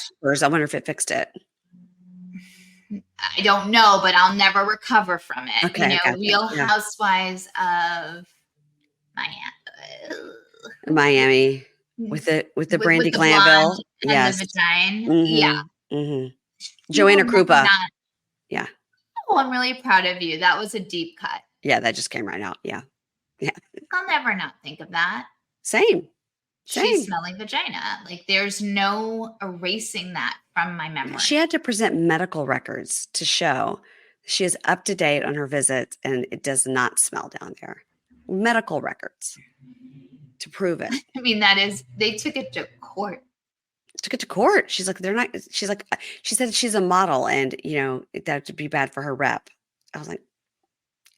I wonder if it fixed it. I don't know, but I'll never recover from it. You Okay, know, gotcha. Real Yeah. Housewives of Miami Miami with the with Brandy the blonde Glanville. and the Yes. vagina. Yeah, Mhm. Mhm. she will Joanna never Krupa. not. Yeah. Oh, I'm really proud of you. That was a deep cut. Yeah, that just came right out. Yeah. Yeah. I'll never not think of that. Same. She's Same. smelling vagina. Like there's no erasing that from my She memory. had to present medical records to show she is up to date on her visits and it does not smell down there. Medical records to prove it. I mean, that is they took it to court. Took it to court. She's like, they're not, she's like, she said she's a model and, that would be bad for her rep. I was like,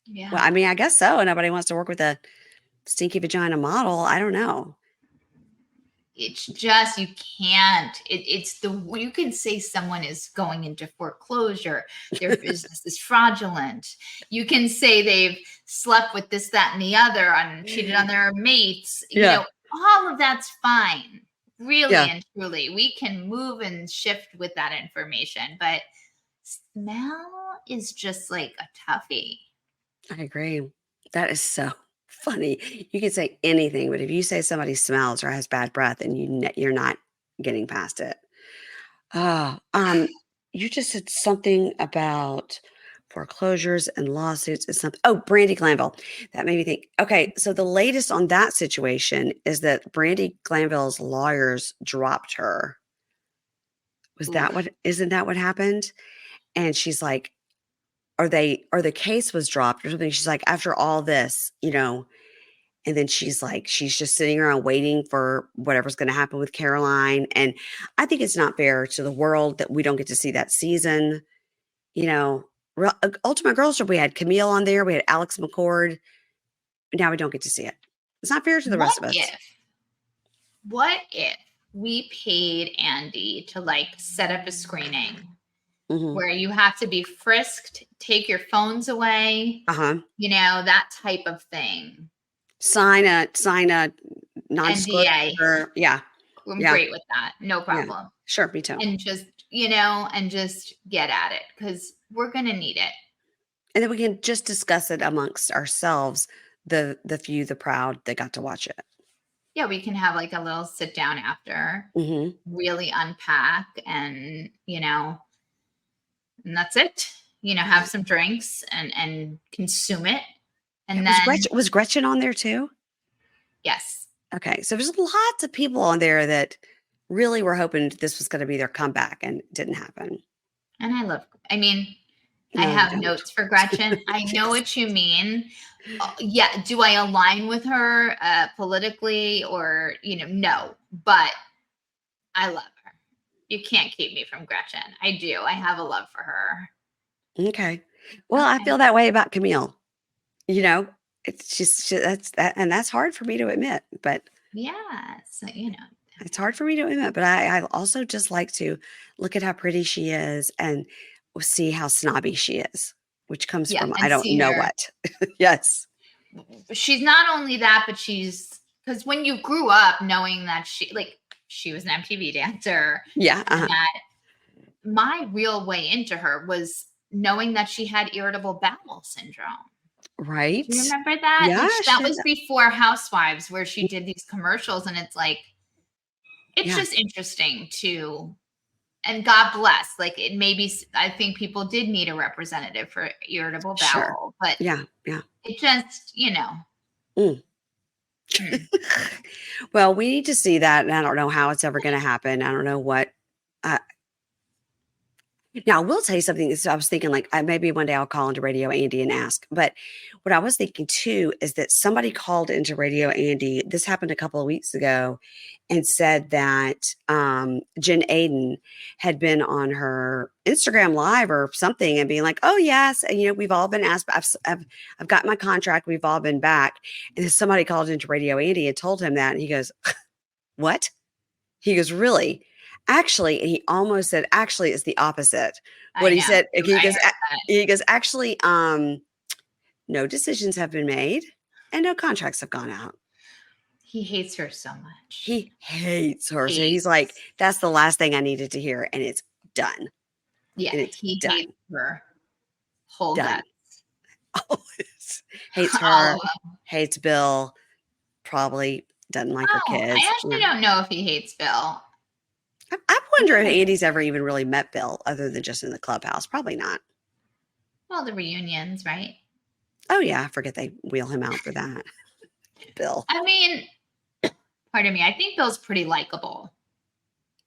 well, Yeah. I mean, I guess so. Nobody wants to work with a stinky vagina model. I don't know. It's just you can't it's the you can say someone is going into foreclosure, their business is fraudulent, you can say they've slept with this that and the other and cheated on their mates, Yeah. all of that's fine, really Yeah. and truly we can move and shift with that information, but smell is just like a toughie. I agree. That is so funny. You can say anything, but if you say somebody smells or has bad breath and you're not getting past it. Oh, you just said something about foreclosures and lawsuits and something. Oh, Brandy Glanville. That made me think. Okay, so the latest on that situation is that Brandy Glanville's lawyers dropped her. Was that Oof. what? Isn't that what happened? And she's like, or the case was dropped or something. She's like, after all this, and then she's like, she's just sitting around waiting for whatever's going to happen with Caroline. And I think it's not fair to the world that we don't get to see that season. You know, Ultimate Girls Trip, we had Camille on there, we had Alex McCord. Now we don't get to see it. It's not fair to the what rest of us. what if we paid Andy to like set up a screening Hmm. where you have to be frisked, take your phones away, Uh huh. that type of thing. Sign a NDA. non-disclosure. Yeah. I'm Yeah. great with that. No Yeah. problem. Sure. Me too. And just get at it because we're going to need it. And then we can just discuss it amongst ourselves, the few, the proud that got to watch it. Yeah, we can have like a little sit down after, Hmm. really unpack and that's it. Have some drinks and consume it. And Was then, Gretchen on there too? yes. Okay, so there's lots of people on there that really were hoping this was going to be their comeback, and it didn't happen. And I No, you have don't. notes for Gretchen. I know Yes. what you mean. Yeah. Do I align with her politically or, no, but I love her. You can't keep me from Gretchen. I do. I have a love for her. Okay. Well, I Okay. feel that way about Camille. You know, it's just that's that, and that's hard for me to admit. But Yeah. So, it's hard for me to admit. But I also just like to look at how pretty she is and see how snobby she is, which comes yeah. from I And don't see know her. what. Yes. She's not only that, but because when you grew up knowing that she was an MTV dancer, Yeah. and Uh-huh. that my real way into her was knowing that she had irritable bowel syndrome. Right. Do you remember that? Yeah. That was before Housewives, where she did these commercials, and it's like it's just interesting to, and God bless, like it maybe, I think people did need a representative for irritable bowel, but Yeah. it just, Mm. hmm. Well, we need to see that, and I don't know how it's ever going to happen. I don't know what. Uh, Now, I will tell you something. So I was thinking, like, maybe one day I'll call into Radio Andy and ask. But what I was thinking too is that somebody called into Radio Andy. This happened a couple of weeks ago, and said that Jen Aiden had been on her Instagram Live or something, and being like, "Oh yes, and we've all been asked. I've got my contract. We've all been back." And then somebody called into Radio Andy and told him that, and he goes, "What?" He goes, "Really?" Actually, and he almost said, "Actually, it's the opposite." What I he know. said, I he heard goes, that. he goes, "Actually, no decisions have been made and no contracts have gone out." He hates her so much. He hates her. So he's like, "That's the last thing I needed to hear." And it's done. Yeah, And it's he done. hates her whole Done. guts. Hates All her, of them. hates Bill, probably doesn't like her Oh, I kids. actually don't know if he hates Bill. I wonder if Andy's ever even really met Bill other than just in the clubhouse. Probably not. Well, the reunions, right? Oh, yeah. I forget they wheel him out for that. Bill. I mean, pardon me, I think Bill's pretty likable.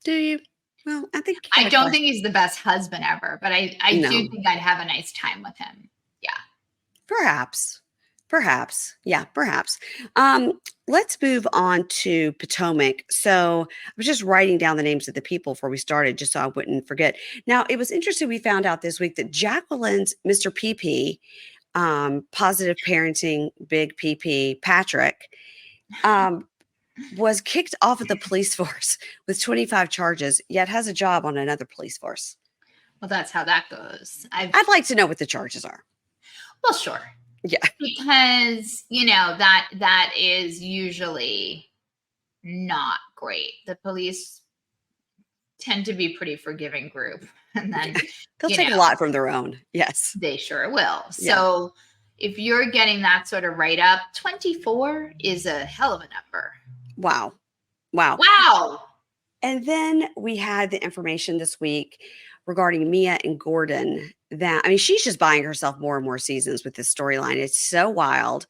Do you? Well, I think I don't think he's the best husband ever, but I No. do think I'd have a nice time with him. Yeah. Perhaps. Yeah, perhaps. Let's move on to Potomac. So I was just writing down the names of the people before we started, just so I wouldn't forget. Now, it was interesting. We found out this week that Jacqueline's Mr. PP, positive parenting, big PP, Patrick, was kicked off of the police force with 25 charges, yet has a job on another police force. Well, that's how that goes. I'd like to know what the charges are. Well, sure. Yeah. Because, that is usually not great. The police tend to be pretty forgiving group. And then they'll take a lot from their own. Yes. They sure will. So if you're getting that sort of write up, 24 is a hell of a number. Wow. And then we had the information this week regarding Mia and Gordon that, I mean, she's just buying herself more and more seasons with this storyline. It's so wild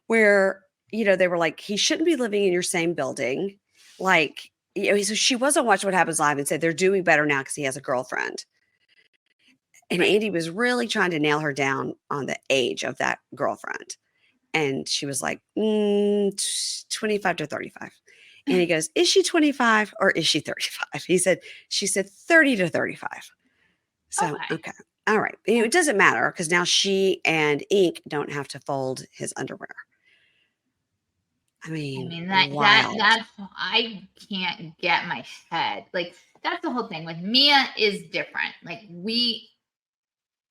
where, they were like, he shouldn't be living in your same building. Like, so she wasn't watching What Happens Live and said they're doing better now because he has a girlfriend. And Andy was really trying to nail her down on the age of that girlfriend. And she was like, 25 to 35. And he goes, is she 25 or is she 35? She said 30 to 35. So, okay. All right. It doesn't matter because now she and Ink don't have to fold his underwear. I mean that I can't get my head. Like, that's the whole thing. Like, Mia is different. Like,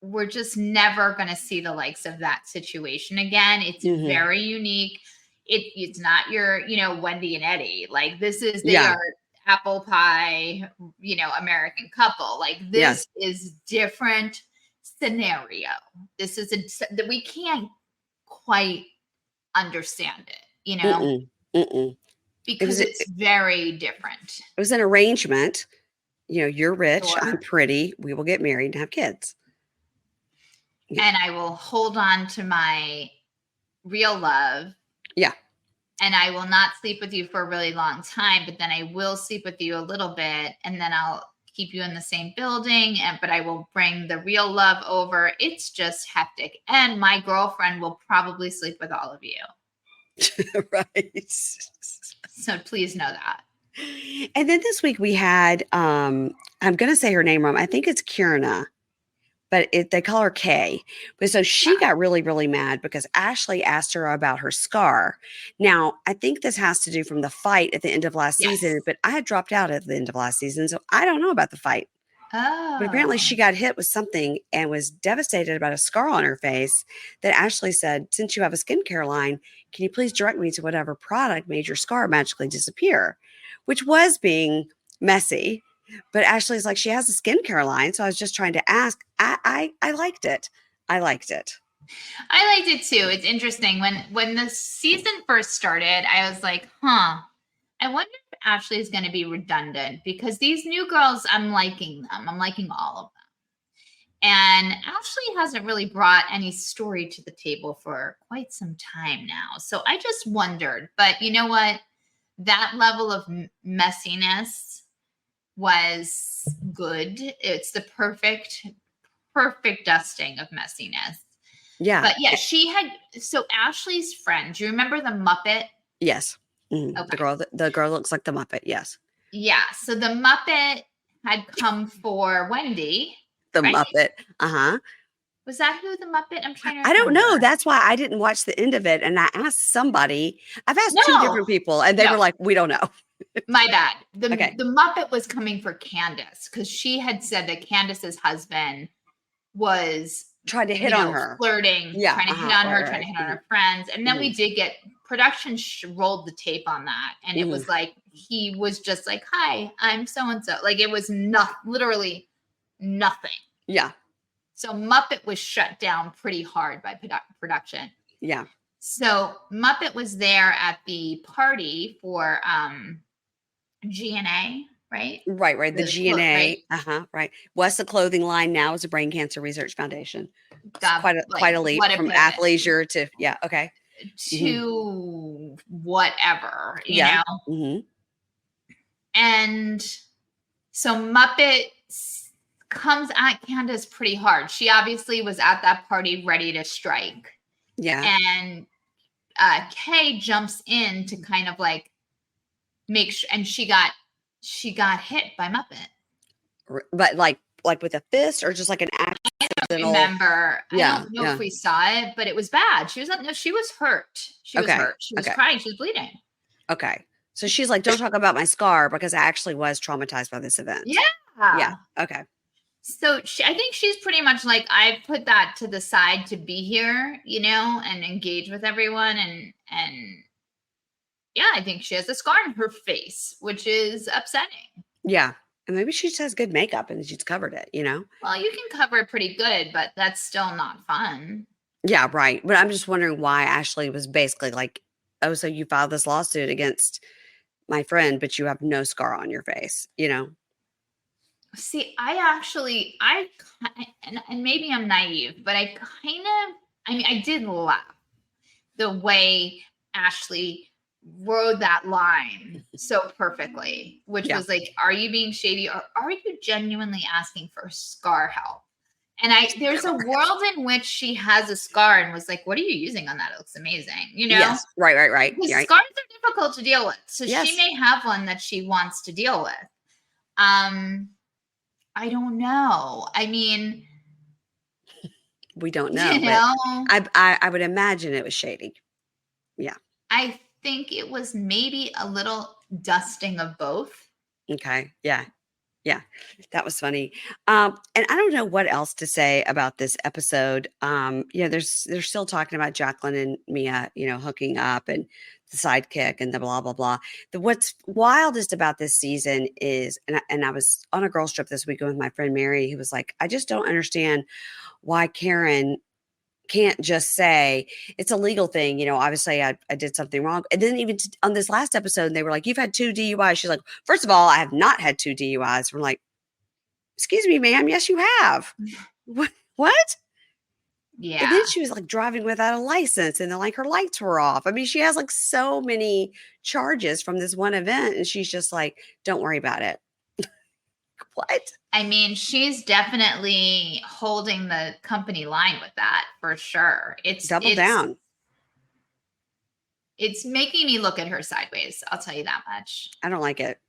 we're just never going to see the likes of that situation again. It's very unique. It's not your, Wendy and Eddie. Like, they are apple pie, American couple. Like, this is different scenario. This is that we can't quite understand it, because it's very different. It was an arrangement. You're rich, I'm pretty, we will get married and have kids. And I will hold on to my real love. Yeah. And I will not sleep with you for a really long time, but then I will sleep with you a little bit, and then I'll keep you in the same building, but I will bring the real love over. It's just hectic. And my girlfriend will probably sleep with all of you. Right. So please know that. And then this week we had, I'm going to say her name wrong. I think it's Kierna, but they call her Kay. But so she got really, really mad because Ashley asked her about her scar. Now, I think this has to do from the fight at the end of last season, but I had dropped out at the end of last season, so I don't know about the fight. Oh. But apparently she got hit with something and was devastated about a scar on her face that Ashley said, since you have a skincare line, can you please direct me to whatever product made your scar magically disappear? Which was being messy. But Ashley's like, she has a skincare line. So I was just trying to ask. I liked it. I liked it. I liked it too. It's interesting. When the season first started, I was like, I wonder if Ashley is going to be redundant because these new girls, I'm liking them. I'm liking all of them. And Ashley hasn't really brought any story to the table for quite some time now. So I just wondered, but you know what? That level of messiness was good. It's the perfect dusting of messiness. Yeah. But yeah, so Ashley's friend, do you remember the Muppet? Yes. Mm-hmm. Okay. The girl looks like the Muppet. Yes. Yeah. So the Muppet had come for Wendy. The right? Muppet. Uh-huh. Was that who the Muppet? I'm trying to I don't remember. know. That's why I didn't watch the end of it. And I asked somebody, I've asked two No. different people, and they were like, we don't know. My bad. Okay. The Muppet was coming for Candace because she had said that Candace's husband was Tried to hit on her. flirting, Yeah, trying to hit on her, right. trying to hit on her friends. And then we did get production rolled the tape on that. And it was like, he was just like, hi, I'm so-and-so. Like it was literally nothing. Yeah. So Muppet was shut down pretty hard by production. Yeah. So Muppet was there at the party for GNA, right? Right. The GNA. Right? Right. What's the clothing line now is a Brain Cancer Research Foundation. God, quite a leap from athleisure to okay. To whatever, you know. Mm-hmm. And so Muppet comes at Candace pretty hard. She obviously was at that party ready to strike. Yeah. And Kay jumps in to kind of like make sure, and she got hit by Muppet. But like with a fist or just like an accidental? I don't remember. Yeah, I don't know if we saw it, but it was bad. She was hurt. She was hurt. She was crying. She was bleeding. Okay. So she's like, don't talk about my scar because I actually was traumatized by this event. Yeah. Yeah. Okay. So I think she's pretty much like, I put that to the side to be here, and engage with everyone. And yeah, I think she has a scar on her face, which is upsetting. Yeah. And maybe she just has good makeup and she's covered it, Well, you can cover it pretty good, but that's still not fun. Yeah, right. But I'm just wondering why Ashley was basically like, oh, so you filed this lawsuit against my friend, but you have no scar on your face, See, and maybe I'm naive, but I did laugh the way Ashley rode that line so perfectly, which was like, are you being shady or are you genuinely asking for scar help? And there's a world in which she has a scar and was like, what are you using on that? It looks amazing. Yes. Right. Because scars are difficult to deal with. So she may have one that she wants to deal with. I don't know. I mean, we don't know. But I would imagine it was shady. Yeah. I think it was maybe a little dusting of both. Okay. Yeah. That was funny. And I don't know what else to say about this episode. They're still talking about Jacqueline and Mia, hooking up and the sidekick and the blah, blah, blah. What's wildest about this season is, and I was on a girls trip this weekend with my friend Mary, who was like, I just don't understand why Karen can't just say it's a legal thing. Obviously I did something wrong. And then even on this last episode, they were like, you've had 2 DUIs. She's like, first of all, I have not had 2 DUIs. We're like, excuse me, ma'am. Yes, you have. What? Yeah. And then she was like driving without a license and then like her lights were off. I mean, she has like so many charges from this one event and she's just like, don't worry about it. What? I mean, she's definitely holding the company line with that for sure. It's double down. It's making me look at her sideways. I'll tell you that much. I don't like it.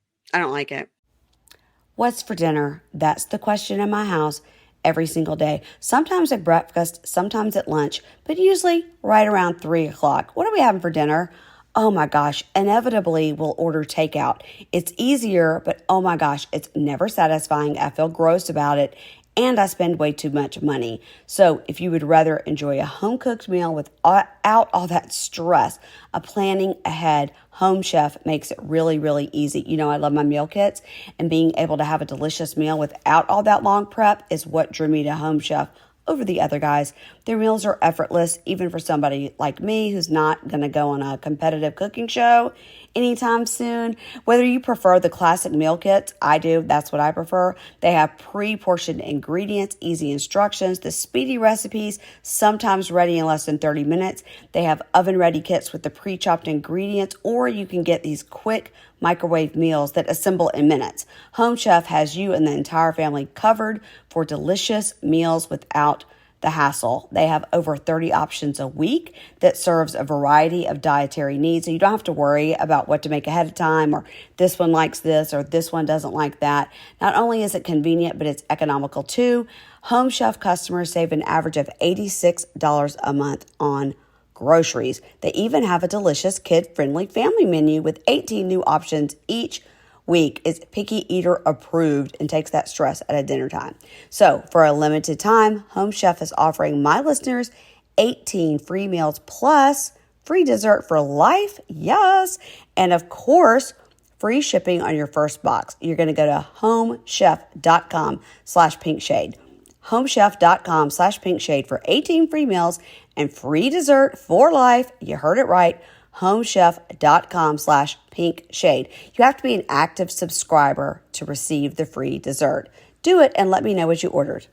What's for dinner? That's the question in my house every single day. Sometimes at breakfast, sometimes at lunch, but usually right around 3:00. What are we having for dinner? Oh my gosh, inevitably we'll order takeout. It's easier, but oh my gosh, it's never satisfying. I feel gross about it, and I spend way too much money. So if you would rather enjoy a home-cooked meal without all that stress of planning ahead, Home Chef makes it really, really easy. I love my meal kits, and being able to have a delicious meal without all that long prep is what drew me to Home Chef over the other guys. Their meals are effortless, even for somebody like me who's not going to go on a competitive cooking show. anytime soon. Whether you prefer the classic meal kits, I do, that's what I prefer. They have pre-portioned ingredients, easy instructions, the speedy recipes, sometimes ready in less than 30 minutes. They have oven-ready kits with the pre-chopped ingredients, or you can get these quick microwave meals that assemble in minutes. Home Chef has you and the entire family covered for delicious meals without the hassle. They have over 30 options a week that serves a variety of dietary needs. So you don't have to worry about what to make ahead of time, or this one likes this or this one doesn't like that. Not only is it convenient, but it's economical too. Home Chef customers save an average of $86 a month on groceries. They even have a delicious kid-friendly family menu with 18 new options each week. Is picky eater approved and takes that stress at a dinner time. So for a limited time, Home Chef is offering my listeners 18 free meals plus free dessert for life. Yes. And of course, free shipping on your first box. You're going to go to homechef.com/pinkshade. homechef.com/pinkshade for 18 free meals and free dessert for life. You heard it right. homechef.com/pinkshade. You have to be an active subscriber to receive the free dessert. Do it and let me know what you ordered.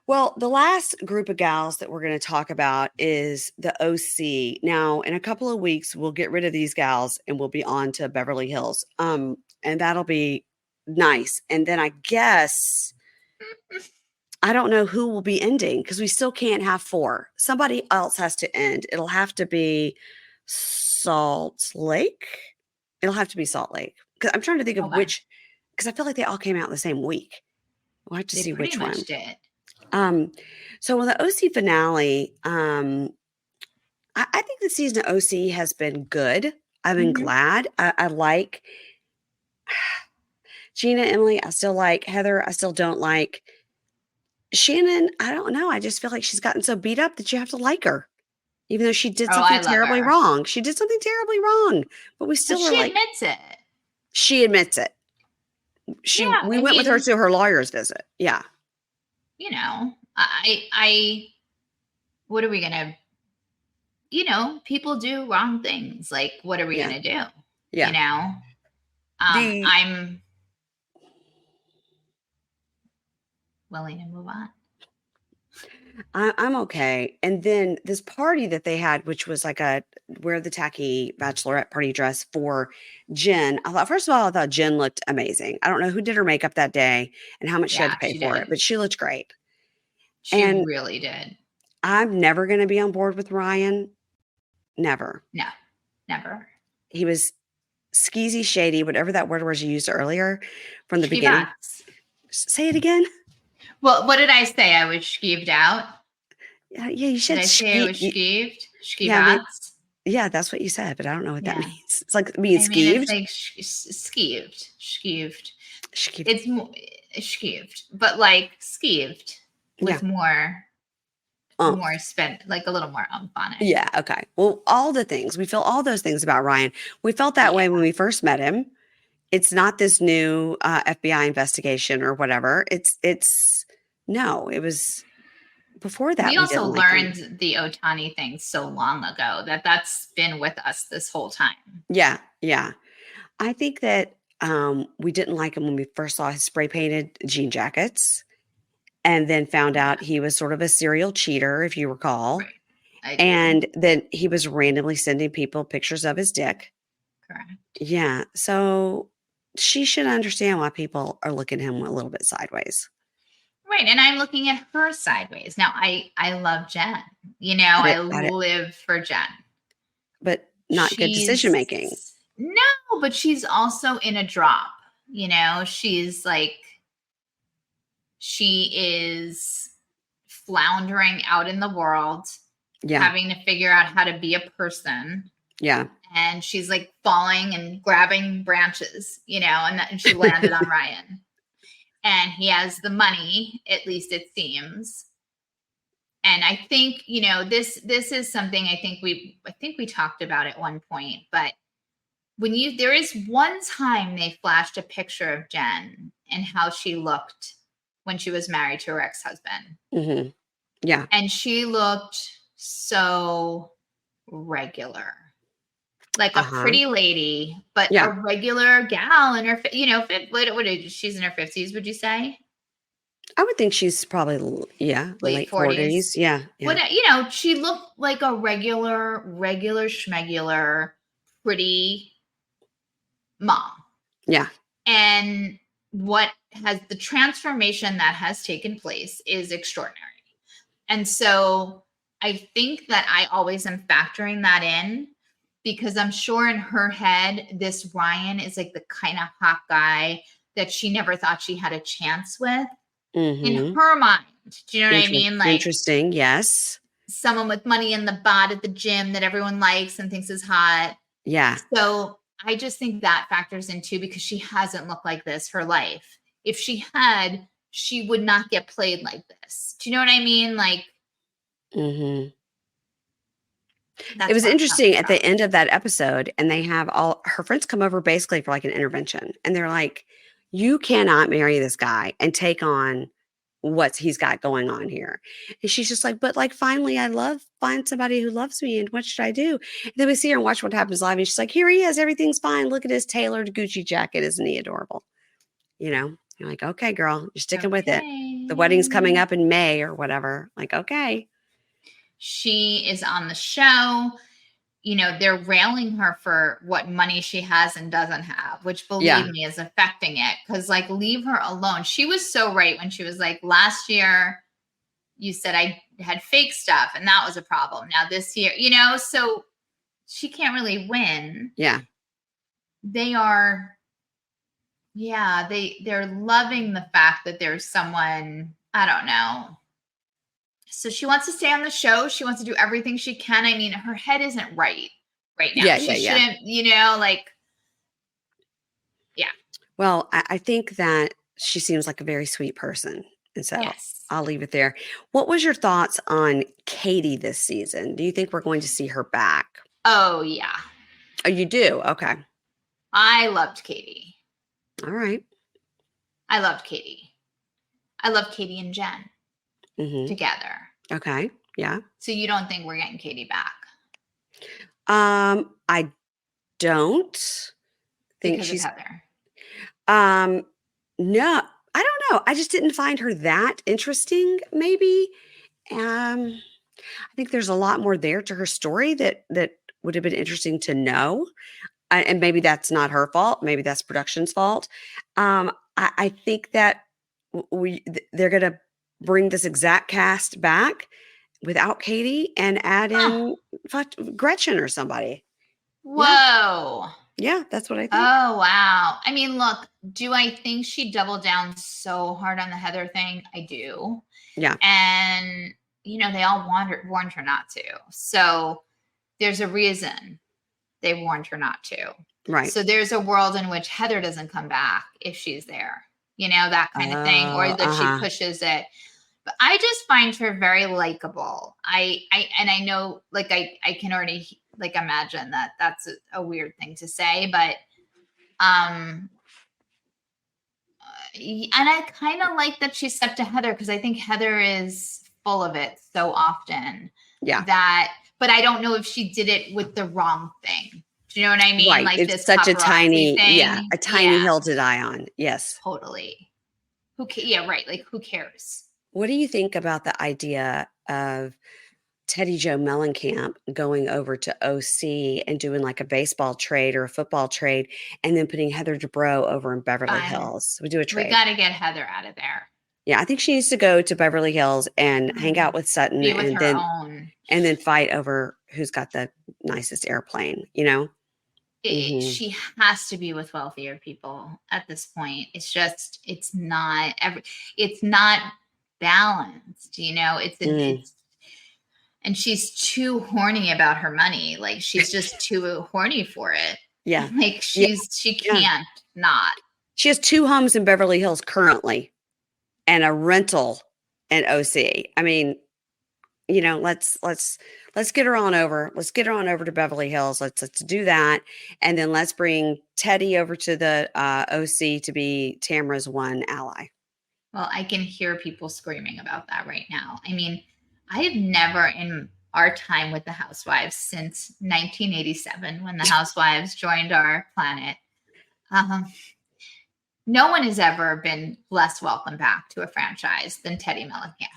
Well, the last group of gals that we're going to talk about is the OC. Now, in a couple of weeks, we'll get rid of these gals and we'll be on to Beverly Hills. And that'll be nice. And then I guess I don't know who will be ending because we still can't have 4. Somebody else has to end. It'll have to be Salt Lake. It'll have to be Salt Lake. Because I'm trying to think of Okay. because I feel like they all came out the same week. We'll have to They see pretty which much one. did. So in the OC finale, I think the season of OC has been good. I've been glad. I like Gina, Emily. I still like Heather. I still don't like Shannon. I don't know. I just feel like she's gotten so beat up that you have to like her, even though she did Oh, something I love terribly her. wrong. She did something terribly wrong, but we But still are she like, admits it. she admits it. Yeah, We I went with her mean, to her lawyer's visit. Yeah. you know, what are we gonna, people do wrong things. Like, what are we Yeah. gonna do? Yeah. The I'm willing to move on. I'm okay. And then this party that they had, which was like a wear the tacky bachelorette party dress for Jen. I thought, first of all, I thought Jen looked amazing. I don't know who did her makeup that day and how much she had Yeah, to pay she for it, did. but she looked great. She And really did. I'm never going to be on board with Ryan. Never. No, never. He was skeezy, shady, whatever that word was you used earlier from the beginning. Shivats. Say it again. Well, what did I say? I was skeeved out. Yeah, you Did said I say I was ski. skeeved? Yeah, Skivats. yeah, that's what you said, but I don't know what that Yeah. means. It's like being I mean, it's skeeved. like skeeved. Skeeved. Skeeved. It's more skeeved, but like skeeved Yeah. with more spent, like a little more on it. Yeah. Okay. Well, all the things we feel all those things about Ryan. We felt that Yeah. way when we first met him. It's not this new FBI investigation or whatever. It's no. It was before that We we also didn't like him. learned the Otani thing so long ago that's been with us this whole time. Yeah. Yeah. I think that we didn't like him when we first saw his spray painted jean jackets, and then found Yeah, out he was sort of a serial cheater, if you recall. right. I do. And then he was randomly sending people pictures of his dick. Correct. Yeah. So she should understand why people are looking at him a little bit sideways. Right. And I'm looking at her sideways. Now I love Jen. Got I it. Got it. live for Jen. But not good decision making. No, but she's also in a drop. She's like, she is floundering out in the world, Yeah. having to figure out how to be a person. Yeah. And she's like falling and grabbing branches, and she landed on Ryan. And he has the money, at least it seems. And I think, this is something I think we talked about at one point, but there is one time they flashed a picture of Jen and how she looked when she was married to her ex-husband. Mm-hmm. Yeah. And she looked so regular. like a Uh-huh. pretty lady, but a Yeah. regular gal in her, she's in her 50s, would you say? I would think she's probably, yeah, Late late 40s. 40s. Yeah. Yeah. What, she looked like a regular schmegular, pretty mom. Yeah. And what has the transformation that has taken place is extraordinary. And so I think that I always am factoring that in because I'm sure in her head, this Ryan is like the kind of hot guy that she never thought she had a chance with in Mm-hmm. her mind. Do you know what I mean? Like Interesting. Yes. someone with money in the bod at the gym that everyone likes and thinks is hot. Yeah. So I just think that factors in too because she hasn't looked like this her life. If she had, she would not get played like this. Do you know what I mean? Like Mm-hmm. It that's was where I'm coming interesting at the from. end of that episode, and they have all her friends come over basically for like an intervention, and they're like, "You cannot marry this guy and take on what he's got going on here." And she's just like, "But like, finally, find somebody who loves me, and what should I do?" And then we see her and watch what happens live, and she's like, "Here he is, everything's fine. Look at his tailored Gucci jacket, isn't he adorable?" You're like, "Okay, girl, you're sticking with it. The wedding's coming Okay. up in May or whatever." Like, okay, She is on the show. They're railing her for what money she has and doesn't have, which believe yeah, me is affecting it. Cause like leave her alone. She was so right when she was like, last year you said I had fake stuff and that was a problem. Now this year, so she can't really win. yeah. They are, yeah, they're loving the fact that there's someone, I don't know. So she wants to stay on the show. She wants to do everything she can. I mean, her head isn't right now. Yeah, yeah, She yeah. shouldn't, like, yeah. Well, I think that she seems like a very sweet person. And so Yes. I'll leave it there. What was your thoughts on Katie this season? Do you think we're going to see her back? Oh, yeah. Oh, you do? Okay. I loved Katie. All right. I loved Katie. I love Katie and Jen Mm-hmm. together. Okay. Yeah. So you don't think we're getting Katie back I don't think because of she's Heather? um no, I don't know. I just didn't find her that interesting, maybe. I think there's a lot more there to her story that would have been interesting to know. And maybe that's not her fault. Maybe that's production's fault. I think that they're going to bring this exact cast back without Katie and add Huh. in Gretchen or somebody. Yeah, Whoa. yeah, that's what I think. Oh, wow. I mean, look, do I think she doubled down so hard on the Heather thing? I do. Yeah, And, they all warned her not to. So there's a reason they warned her not to. right. So there's a world in which Heather doesn't come back if she's there, that kind of thing, or that she Uh-huh. pushes it. But I just find her very likable. I know, like, I can already like imagine that that's a weird thing to say, but um, and I kind of like that she stepped to Heather because I think Heather is full of it so often Yeah, that, but I don't know if she did it with the wrong thing. Do you know what I mean? right. Like It's this such a paparazzi tiny, yeah, thing. a Yeah, tiny hill to die on. Yes. totally. Yeah, right. Like who cares? What do you think about the idea of Teddy Joe Mellencamp going over to OC and doing like a baseball trade or a football trade, and then putting Heather Dubrow over in Beverly Fine. Hills? We do a We trade. got to get Heather out of there. Yeah, I think she needs to go to Beverly Hills and hang out Mm. with Sutton Be with her own. and then fight over who's got the nicest airplane, you know? Mhm. She has to be with wealthier people at this point. It's just, it's not balanced, Mm, and she's too horny about her money. Like she's just too horny for it. yeah. Like Yeah, she yeah. can't not. She has 2 homes in Beverly Hills currently and a rental in OC. I mean, let's get her on over. Let's get her on over to Beverly Hills. Let's do that, and then let's bring Teddy over to the OC to be Tamara's one ally. Well, I can hear people screaming about that right now. I mean, I have never in our time with the Housewives since 1987 when the Housewives joined our planet. No one has ever been less welcome back to a franchise than Teddi Mellencamp.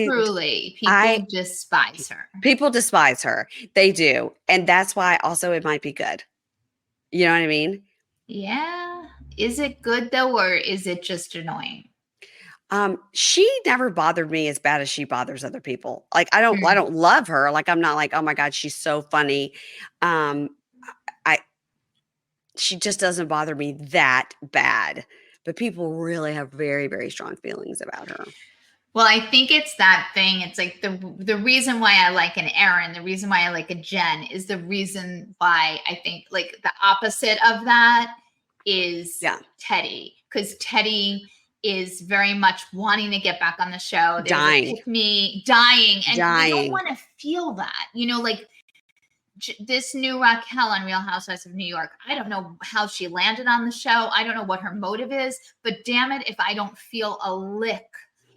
Truly, people despise her. People despise her. They do. And that's why also it might be good. You know what I mean? Yeah. Is it good though, or is it just annoying? She never bothered me as bad as she bothers other people. Like I don't love her. Like I'm not like, oh my God, she's so funny. I she just doesn't bother me that bad. But people really have very, very strong feelings about her. Well, I think it's that thing. It's like the reason why I like an Erin, the reason why I like a Jen is the reason why I think like the opposite of that is Teddi. Because Teddi is very much wanting to get back on the show. There's Dying. a pick me, dying. And you don't want to feel that. You know, like this new Raquel on Real Housewives of New York. I don't know how she landed on the show. I don't know what her motive is. But damn it, if I don't feel a lick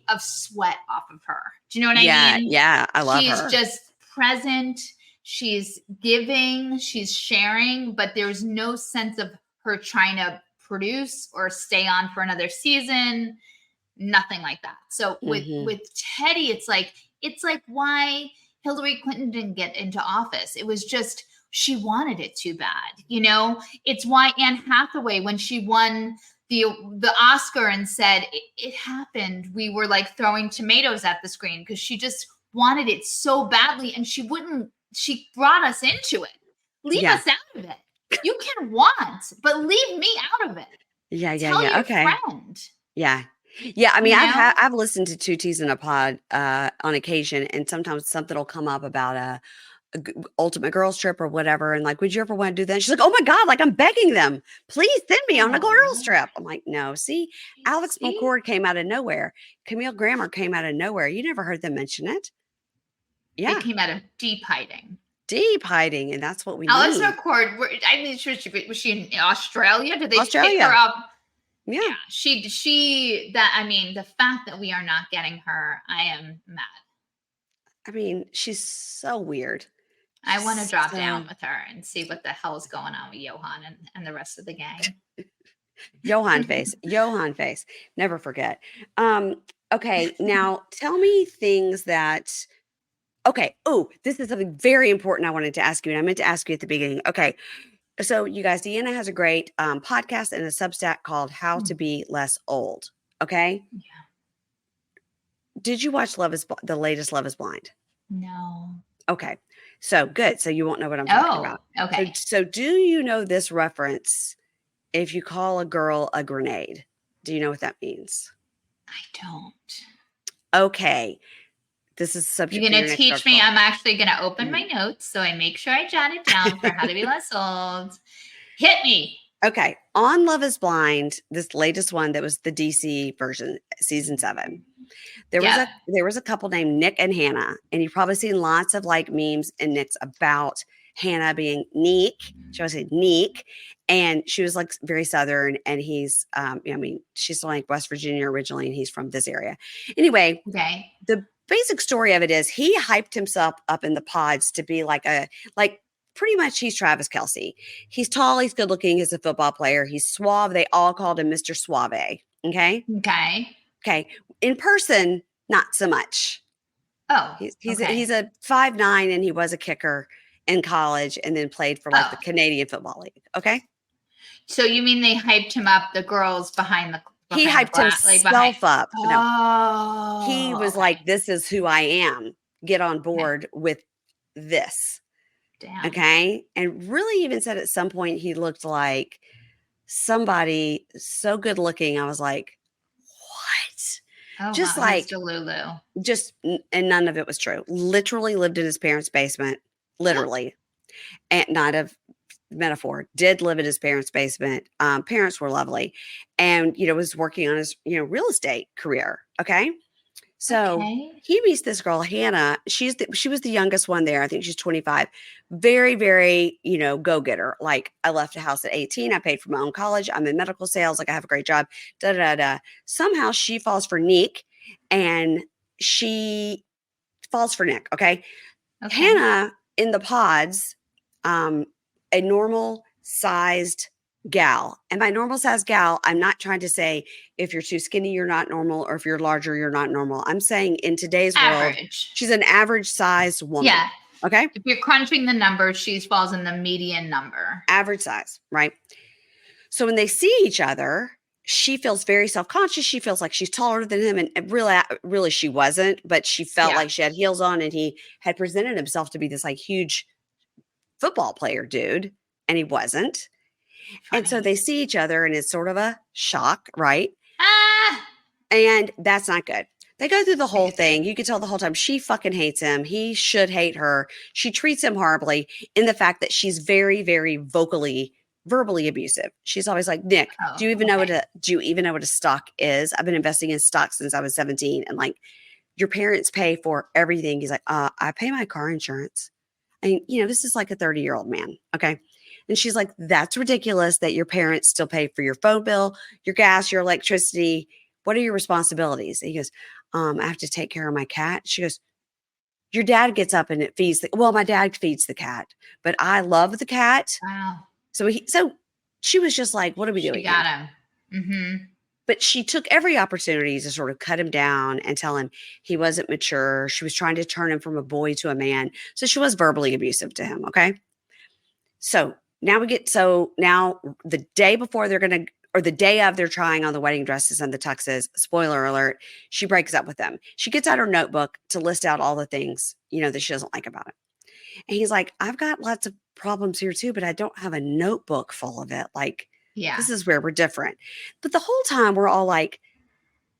of sweat off of her. Do you know what I mean? Yeah, I love her. She's just present. She's giving. She's sharing. But there's no sense of her trying to produce or stay on for another season. Nothing like that. So with Teddi, it's like why Hillary Clinton didn't get into office. It was just she wanted it too bad. You know, it's why Anne Hathaway, when she won the Oscar and said it happened, we were like throwing tomatoes at the screen because she just wanted it so badly, and she brought us into it. Leave us out of it. You can want, but leave me out of it. Tell your friend. Yeah. I mean, I've listened to Two Teas in a Pod on occasion, and sometimes something will come up about a ultimate girls trip or whatever, and like, would you ever want to do that? And she's like, oh my God, like I'm begging them, please send me on a girls trip. I'm like, no. See, Alex McCord came out of nowhere. Camille Grammer came out of nowhere. You never heard them mention it. Yeah, they came out of deep hiding, and that's what we Alex need. McCord, I mean, was she in Australia? Did they pick her up? Yeah, she that, I mean, the fact that we are not getting her, I am mad. I mean, she's so weird. I want to drop down with her and see what the hell's going on with Johan and the rest of the gang. Johan face. Never forget. Okay, now tell me things that. Okay. Oh, this is something very important I wanted to ask you, and I meant to ask you at the beginning. Okay. So you guys, Deanna has a great podcast and a Substack called How to Be Less Old. Okay. Yeah. Did you watch the latest Love is Blind? No. Okay. So good. So you won't know what I'm talking about. Okay. So do you know this reference? If you call a girl a grenade, do you know what that means? I don't. Okay. This is subject. You're going to teach me. I'm actually going to open my notes so I make sure I jot it down for How to Be Less Old. Hit me. Okay. On Love is Blind, this latest one that was the DC version, season 7. There was a couple named Nick and Hannah, and you've probably seen lots of like memes and Nick's about Hannah being Neek. She always said Neek, and she was like very Southern, and he's, I mean, she's like West Virginia originally, and he's from this area. Anyway, the basic story of it is he hyped himself up in the pods to be pretty much he's Travis Kelce. He's tall, he's good looking, he's a football player, he's suave. They all called him Mr. Suave. Okay. In person, not so much. Oh, he's a 5'9", and he was a kicker in college and then played for the Canadian Football League. Okay. So you mean they hyped him up, the girls behind he hyped himself up. Oh, no, he was like, this is who I am. Get on board with this. Damn. Okay. And really even said at some point he looked like somebody so good looking. I was like, what? Oh, just like Delulu. And none of it was true. Literally lived in his parents' basement. Literally. And not a metaphor. Did live in his parents' basement. Parents were lovely. And, was working on his, real estate career. Okay. So he meets this girl, Hannah. She was the youngest one there. I think she's 25. Very, very, go-getter. Like, I left a house at 18. I paid for my own college. I'm in medical sales. Like, I have a great job. Da, da, da, da. Somehow she falls for Nick, and she falls for Nick. Okay. Okay. Hannah in the pods, a normal sized gal. And by normal sized gal, I'm not trying to say if you're too skinny, you're not normal, or if you're larger, you're not normal. I'm saying in today's world, Average. she's an average sized woman. Yeah. Okay. If you're crunching the numbers, she falls in the median number. Average size, right? So when they see each other, she feels very self-conscious. She feels like she's taller than him. And really she wasn't, but she felt Yeah. like she had heels on and he had presented himself to be this like huge football player dude. And he wasn't. And so Funny. they see each other and it's sort of a shock, right? Ah. And that's not good. They go through the whole see. thing. You can tell the whole time she fucking hates him. He should hate her. She treats him horribly in the fact that she's very, very verbally abusive. She's always like, Nick, Oh, do you even know okay. what a stock is? I've been investing in stocks since I was 17. And like, your parents pay for everything. He's like, I pay my car insurance. And this is like a 30-year-old man. Okay. And she's like, that's ridiculous that your parents still pay for your phone bill, your gas, your electricity. What are your responsibilities? And he goes, I have to take care of my cat. She goes, your dad gets up and it feeds my dad feeds the cat, but I love the cat. Wow. So she was just like, what are we doing? She got him. Mm-hmm. But she took every opportunity to sort of cut him down and tell him he wasn't mature. She was trying to turn him from a boy to a man. So she was verbally abusive to him. Okay. So now the day before the day of they're trying on the wedding dresses and the tuxes, spoiler alert, she breaks up with them. She gets out her notebook to list out all the things, that she doesn't like about it. And he's like, I've got lots of problems here too, but I don't have a notebook full of it. Like, Yeah. this is where we're different. But the whole time we're all like,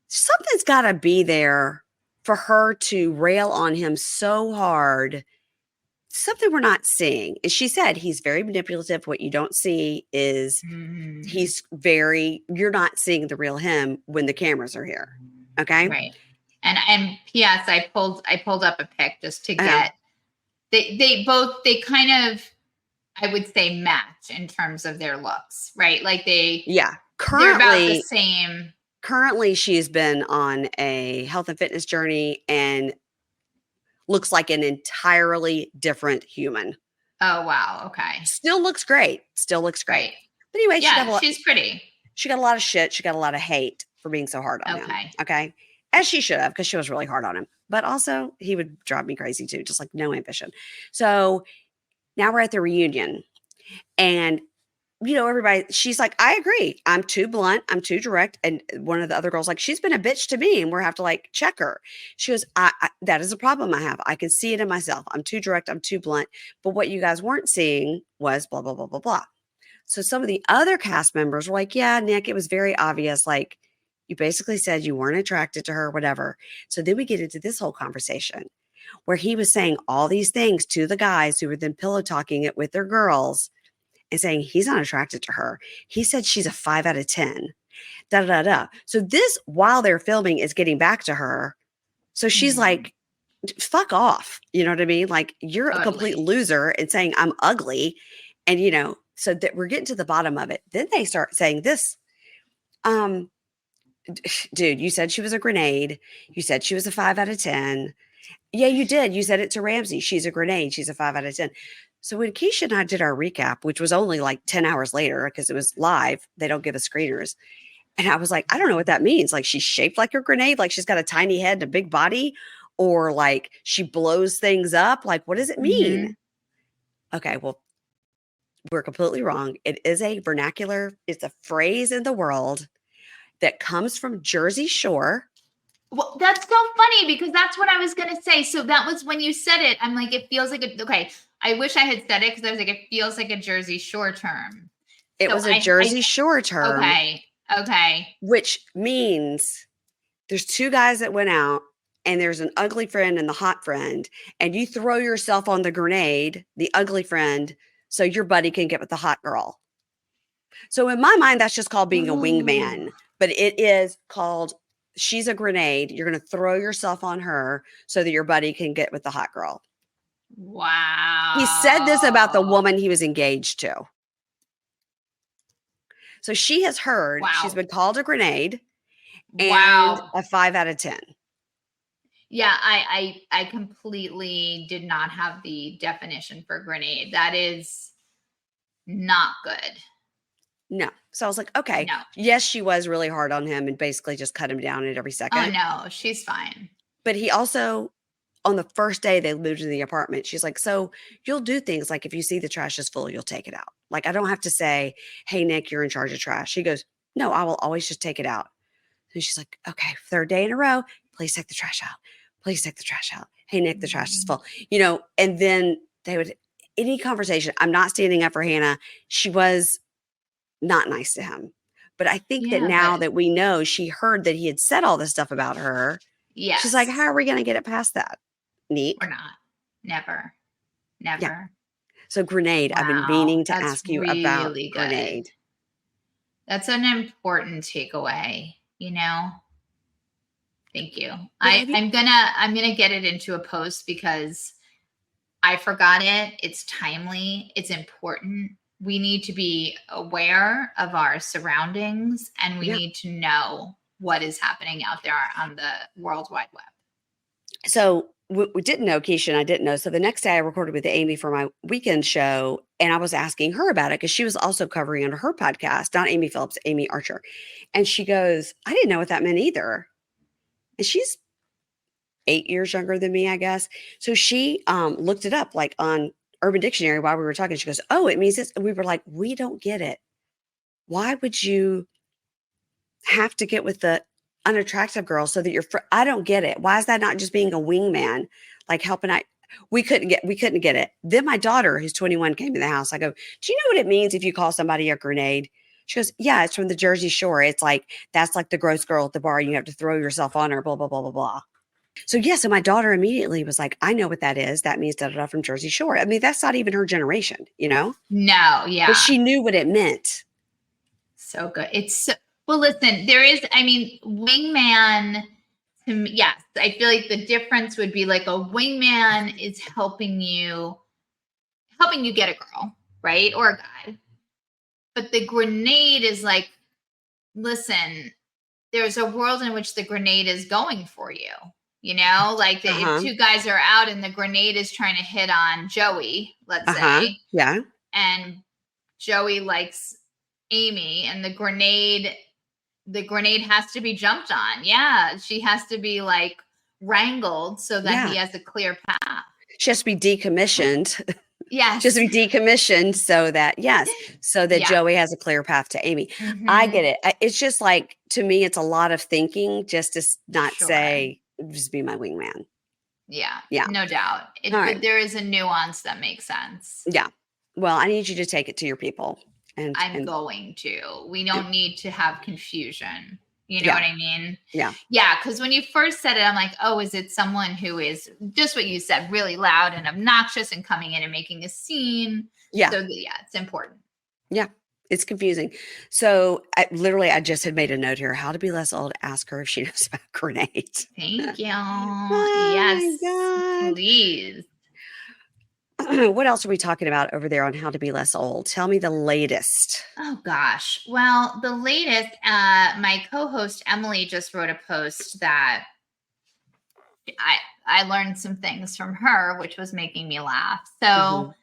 something's got to be there for her to rail on him so hard. Something we're not seeing. And she said he's very manipulative. What you don't see is you're not seeing the real him when the cameras are here. Okay. Right. And P.S. I pulled up a pic just to get they kind of, I would say, match in terms of their looks, right? Like they're about the same. Currently, she's been on a health and fitness journey and looks like an entirely different human. Oh, wow. Okay. Still looks great. Right. But anyway, she's pretty. She got a lot of shit. She got a lot of hate for being so hard on him. Okay. As she should have, because she was really hard on him. But also, he would drive me crazy too, just like no ambition. So now we're at the reunion. And everybody, she's like, I agree. I'm too blunt. I'm too direct. And one of the other girls, like, she's been a bitch to me and we're have to like check her. She goes, that is a problem I have. I can see it in myself. I'm too direct. I'm too blunt. But what you guys weren't seeing was blah, blah, blah, blah, blah. So some of the other cast members were like, yeah, Nick, it was very obvious. Like, you basically said you weren't attracted to her, whatever. So then we get into this whole conversation where he was saying all these things to the guys who were then pillow talking it with their girls and saying he's not attracted to her. He said she's a 5 out of 10. Da da da. So this, while they're filming, is getting back to her. So she's like, fuck off. You know what I mean? Like, you're a complete loser and saying I'm ugly. And, so that we're getting to the bottom of it. Then they start saying this. Dude, you said she was a grenade. You said she was a 5 out of 10. Yeah, you did. You said it to Ramsey. She's a grenade. She's a 5 out of 10. So when Keisha and I did our recap, which was only like 10 hours later because it was live, they don't give us screeners. And I was like, I don't know what that means. Like, she's shaped like a grenade, like she's got a tiny head and a big body, or like she blows things up. Like, what does it mean? Okay, well, we're completely wrong. It is a vernacular, it's a phrase in the world that comes from Jersey Shore. Well, that's so funny because that's what I was going to say. So that was when you said it. I'm like, it feels like okay. I wish I had said it because I was like, it feels like a Jersey Shore term. It was a Jersey Shore term. Okay. Which means there's two guys that went out and there's an ugly friend and the hot friend, and you throw yourself on the grenade, the ugly friend, so your buddy can get with the hot girl. So in my mind, that's just called being a wingman, but it is called she's a grenade. You're going to throw yourself on her so that your buddy can get with the hot girl. Wow. He said this about the woman he was engaged to. So she has heard she's been called a grenade and a 5 out of 10. Yeah, I completely did not have the definition for grenade. That is not good. No. So I was like, okay, No. yes, she was really hard on him and basically just cut him down at every Oh second. no, she's fine. But he also, on the first day they moved to the apartment, she's like, so you'll do things like if you see the trash is full, you'll take it out. Like I don't have to say, hey, Nick, you're in charge of trash. He goes, no, I will always just take it out. And she's like, okay, third day in a row, please take the trash out. Please take the trash out. Hey, Nick, the trash is full. And then they would, any conversation, I'm not standing up for Hannah. She was not nice to him. But I think that Yeah, now but that we know she heard that he had said all this stuff about her, she's like, how yes, are we going to get it past that? we're Neek. not. Never. Yeah. Never. So grenade, I've been Wow, meaning to that's ask you about really good. grenade. That's an important takeaway, you know? Thank you. Yeah, I'm gonna get it into a post because I forgot it. It's timely. It's important. We need to be aware of our surroundings and we yeah. need to know what is happening out there on the World Wide Web. So we didn't know, Keisha and I didn't know. So the next day I recorded with Amy for my weekend show and I was asking her about it because she was also covering under her podcast, not Amy Phillips, Amy Archer. And she goes, I didn't know what that meant either. And she's 8 years younger than me, I guess. So she looked it up like on Urban Dictionary while we were talking. She goes, oh, it means this. And we were like, we don't get it. Why would you have to get with the unattractive girl so that I don't get it. Why is that not just being a wingman, like helping out? We couldn't get it. Then my daughter, who's 21, came in the house. I go, do you know what it means if you call somebody a grenade? She goes, yeah, it's from the Jersey Shore. It's like, that's like the gross girl at the bar. You have to throw yourself on her, blah, blah, blah, blah, blah. So yeah, so my daughter immediately was like, I know what that is. That means da da da from Jersey Shore. I mean, that's not even her generation, No, but yeah. she knew what it meant. So good. Well, listen, there is, I mean, wingman to me, yes, I feel like the difference would be like a wingman is helping you get a girl, right? Or a guy. But the grenade is like, listen, there's a world in which the grenade is going for you. Like if two guys are out and the grenade is trying to hit on Joey, let's say, Yeah. and Joey likes Amy and the grenade has to be jumped on. Yeah, she has to be like wrangled so that he has a clear path. She has to be decommissioned. Yes. She has to be decommissioned so that Joey has a clear path to Amy. Mm-hmm. I get it. It's just like, to me, it's a lot of thinking just to not say, just be my wingman. Yeah. Yeah. No doubt. But there is a nuance that makes sense. Yeah. Well, I need you to take it to your people. And I'm going to. We don't need to have confusion. You know what I mean? Yeah. Yeah. Because when you first said it, I'm like, oh, is it someone who is just what you said, really loud and obnoxious and coming in and making a scene? Yeah. So, it's important. Yeah. It's confusing. So I just had made a note here. How to be less old. Ask her if she knows about grenades. Thank you. Oh Yes. Please. What else are we talking about over there on how to be less old? Tell me the latest. Oh gosh. Well, the latest, my co-host Emily just wrote a post that I learned some things from her, which was making me laugh. So,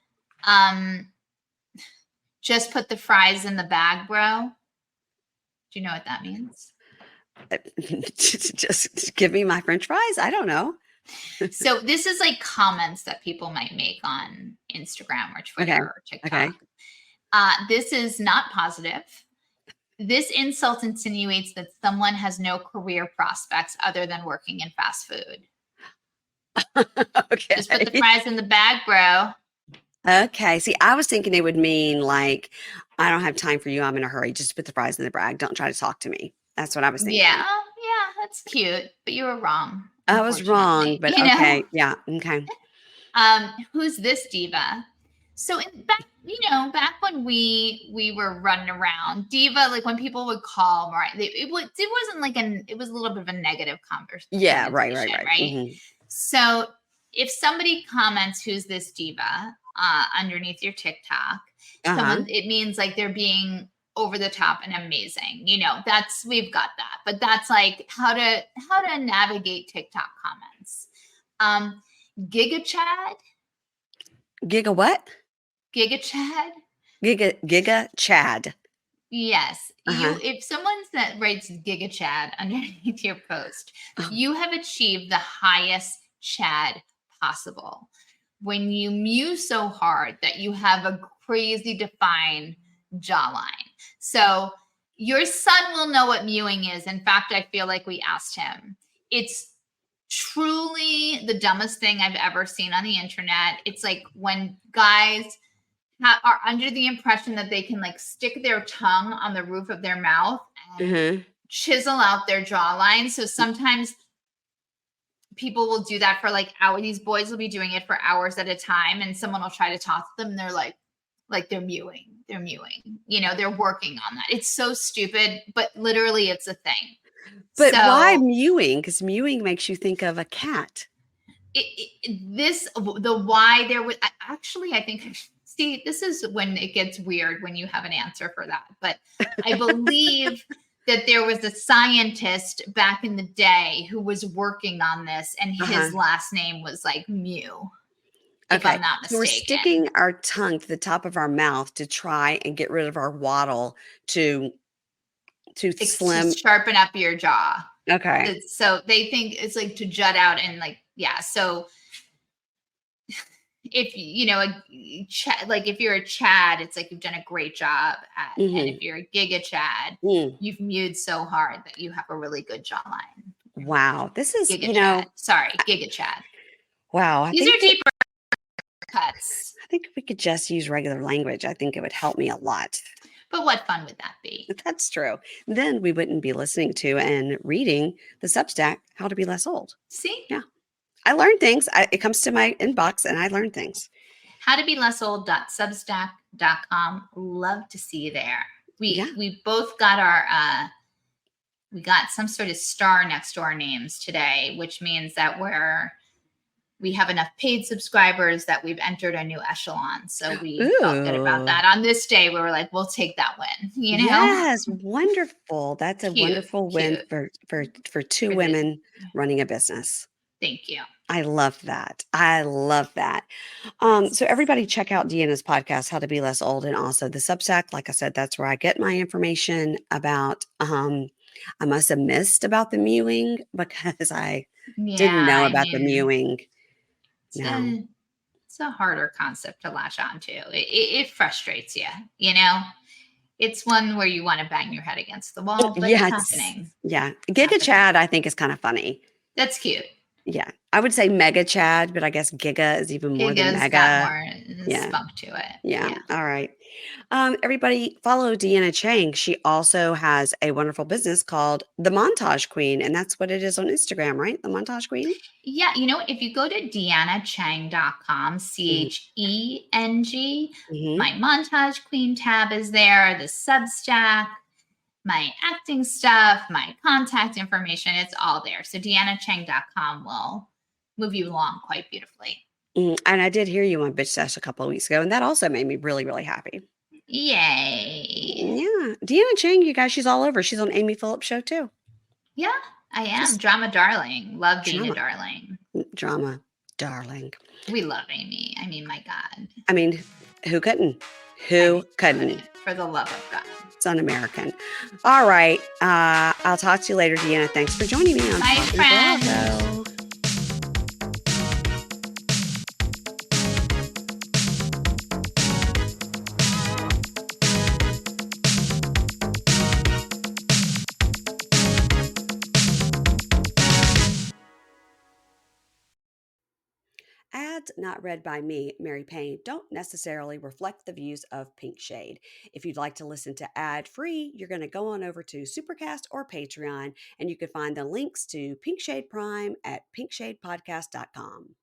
just put the fries in the bag, bro. Do you know what that means? Just give me my French fries. I don't know. So this is like comments that people might make on Instagram or Twitter or TikTok. Okay. This is not positive. This insult insinuates that someone has no career prospects other than working in fast food. Okay. Just put the fries in the bag, bro. Okay. See, I was thinking it would mean like, I don't have time for you. I'm in a hurry. Just put the fries in the bag. Don't try to talk to me. That's what I was thinking. Yeah, that's cute. But you were wrong. I was wrong, but okay. Yeah. Okay. Who's this diva? So back when we were running around, diva, like when people would call, right? It wasn't like it was a little bit of a negative conversation. Yeah, right. Mm-hmm. So if somebody comments, who's this diva, underneath your TikTok, it means like they're being over the top and amazing. We've got that. But that's like how to navigate TikTok comments. Giga Chad, Giga what? Giga Chad. Giga Chad. Yes, Uh-huh. if someone that writes Giga Chad underneath your post, Oh, you have achieved the highest Chad possible. When you mew so hard that you have a crazy defined jawline. So your son will know what mewing is. In fact, I feel like we asked him. It's truly the dumbest thing I've ever seen on the internet. It's like when guys are under the impression that they can like stick their tongue on the roof of their mouth and uh-huh. chisel out their jawline. So sometimes people will do that for like hours. These boys will be doing it for hours at a time, and someone will try to talk to them, and they're like they're mewing. They're mewing. They're working on that. It's so stupid, but literally, it's a thing. But why So mewing? Because mewing makes you think of a cat. the why there was actually, I think, see, this is when it gets weird when you have an answer for that. But I believe that there was a scientist back in the day who was working on this, and Uh-huh. his last name was like Mew, if Okay. I'm not So we're mistaken. sticking our tongue to the top of our mouth to try and get rid of our waddle to It's to slim. sharpen up your jaw. Okay. So they think it's like to jut out and like, yeah. So if like if you're a Chad, it's like you've done a great job and Mm-hmm. if you're a Giga Chad, Mm. you've mewed so hard that you have a really good jawline. Wow. This is, Giga Chad. Sorry, Giga Chad. wow. These are deeper cuts. I think if we could just use regular language, I think it would help me a lot. But what fun would that be? That's true. Then we wouldn't be listening to and reading the Substack, How to Be Less Old. See? Yeah. I learn things. It comes to my inbox and I learn things. Howtobelessold.substack.com. Love to see you there. Yeah. We both got we got some sort of star next to our names today, which means that we have enough paid subscribers that we've entered a new echelon. So we felt good about Ooh. that. On this day, we were like, we'll take that win. Yes, wonderful. That's a Cute, wonderful win cute for two for this. women running a business. Thank you. I love that. I love that. Yes. So everybody check out Deanna's podcast, How to Be Less Old, and also the Substack. Like I said, that's where I get my information about. I must have missed about the mewing because I didn't Yeah, know I about the mean, mewing. it's No. a harder concept to latch onto. It frustrates you, you know? It's one where you want to bang your head against the wall, but it's Yeah, happening. yeah. It's Giga happening. Chad, I think is kind of funny. That's cute. Yeah, I would say Mega Chad, but I guess Giga is even more than Giga's got Mega. more Yeah, spunk to it. yeah. Yeah. All right. Everybody follow Deanna Cheng. She also has a wonderful business called The Montage Queen, and that's what it is on Instagram, right? The Montage Queen. Yeah, if you go to deannacheng.com, Hmm. Cheng, Hmm. my Montage Queen tab is there, the Substack, my acting stuff, my contact information, it's all there. So deannacheng.com will move you along quite beautifully. And I did hear you on Bitch Sesh a couple of weeks ago, and that also made me really, really happy. Yay. Yeah, Deanna Cheng, you guys, she's all over. She's on Amy Phillips' show too. Yeah, I am. Just Drama darling. Love being a drama, darling. drama, darling. We love Amy. I mean, my God. I mean, who couldn't? I Who mean, couldn't? for the love of God. It's un-American. All right. I'll talk to you later, Deanna. Thanks for joining me on Bye, Talking friends. Bravo. Ads not read by me, Mary Payne, don't necessarily reflect the views of Pink Shade. If you'd like to listen to ad free, you're going to go on over to Supercast or Patreon, and you can find the links to Pink Shade Prime at pinkshadepodcast.com.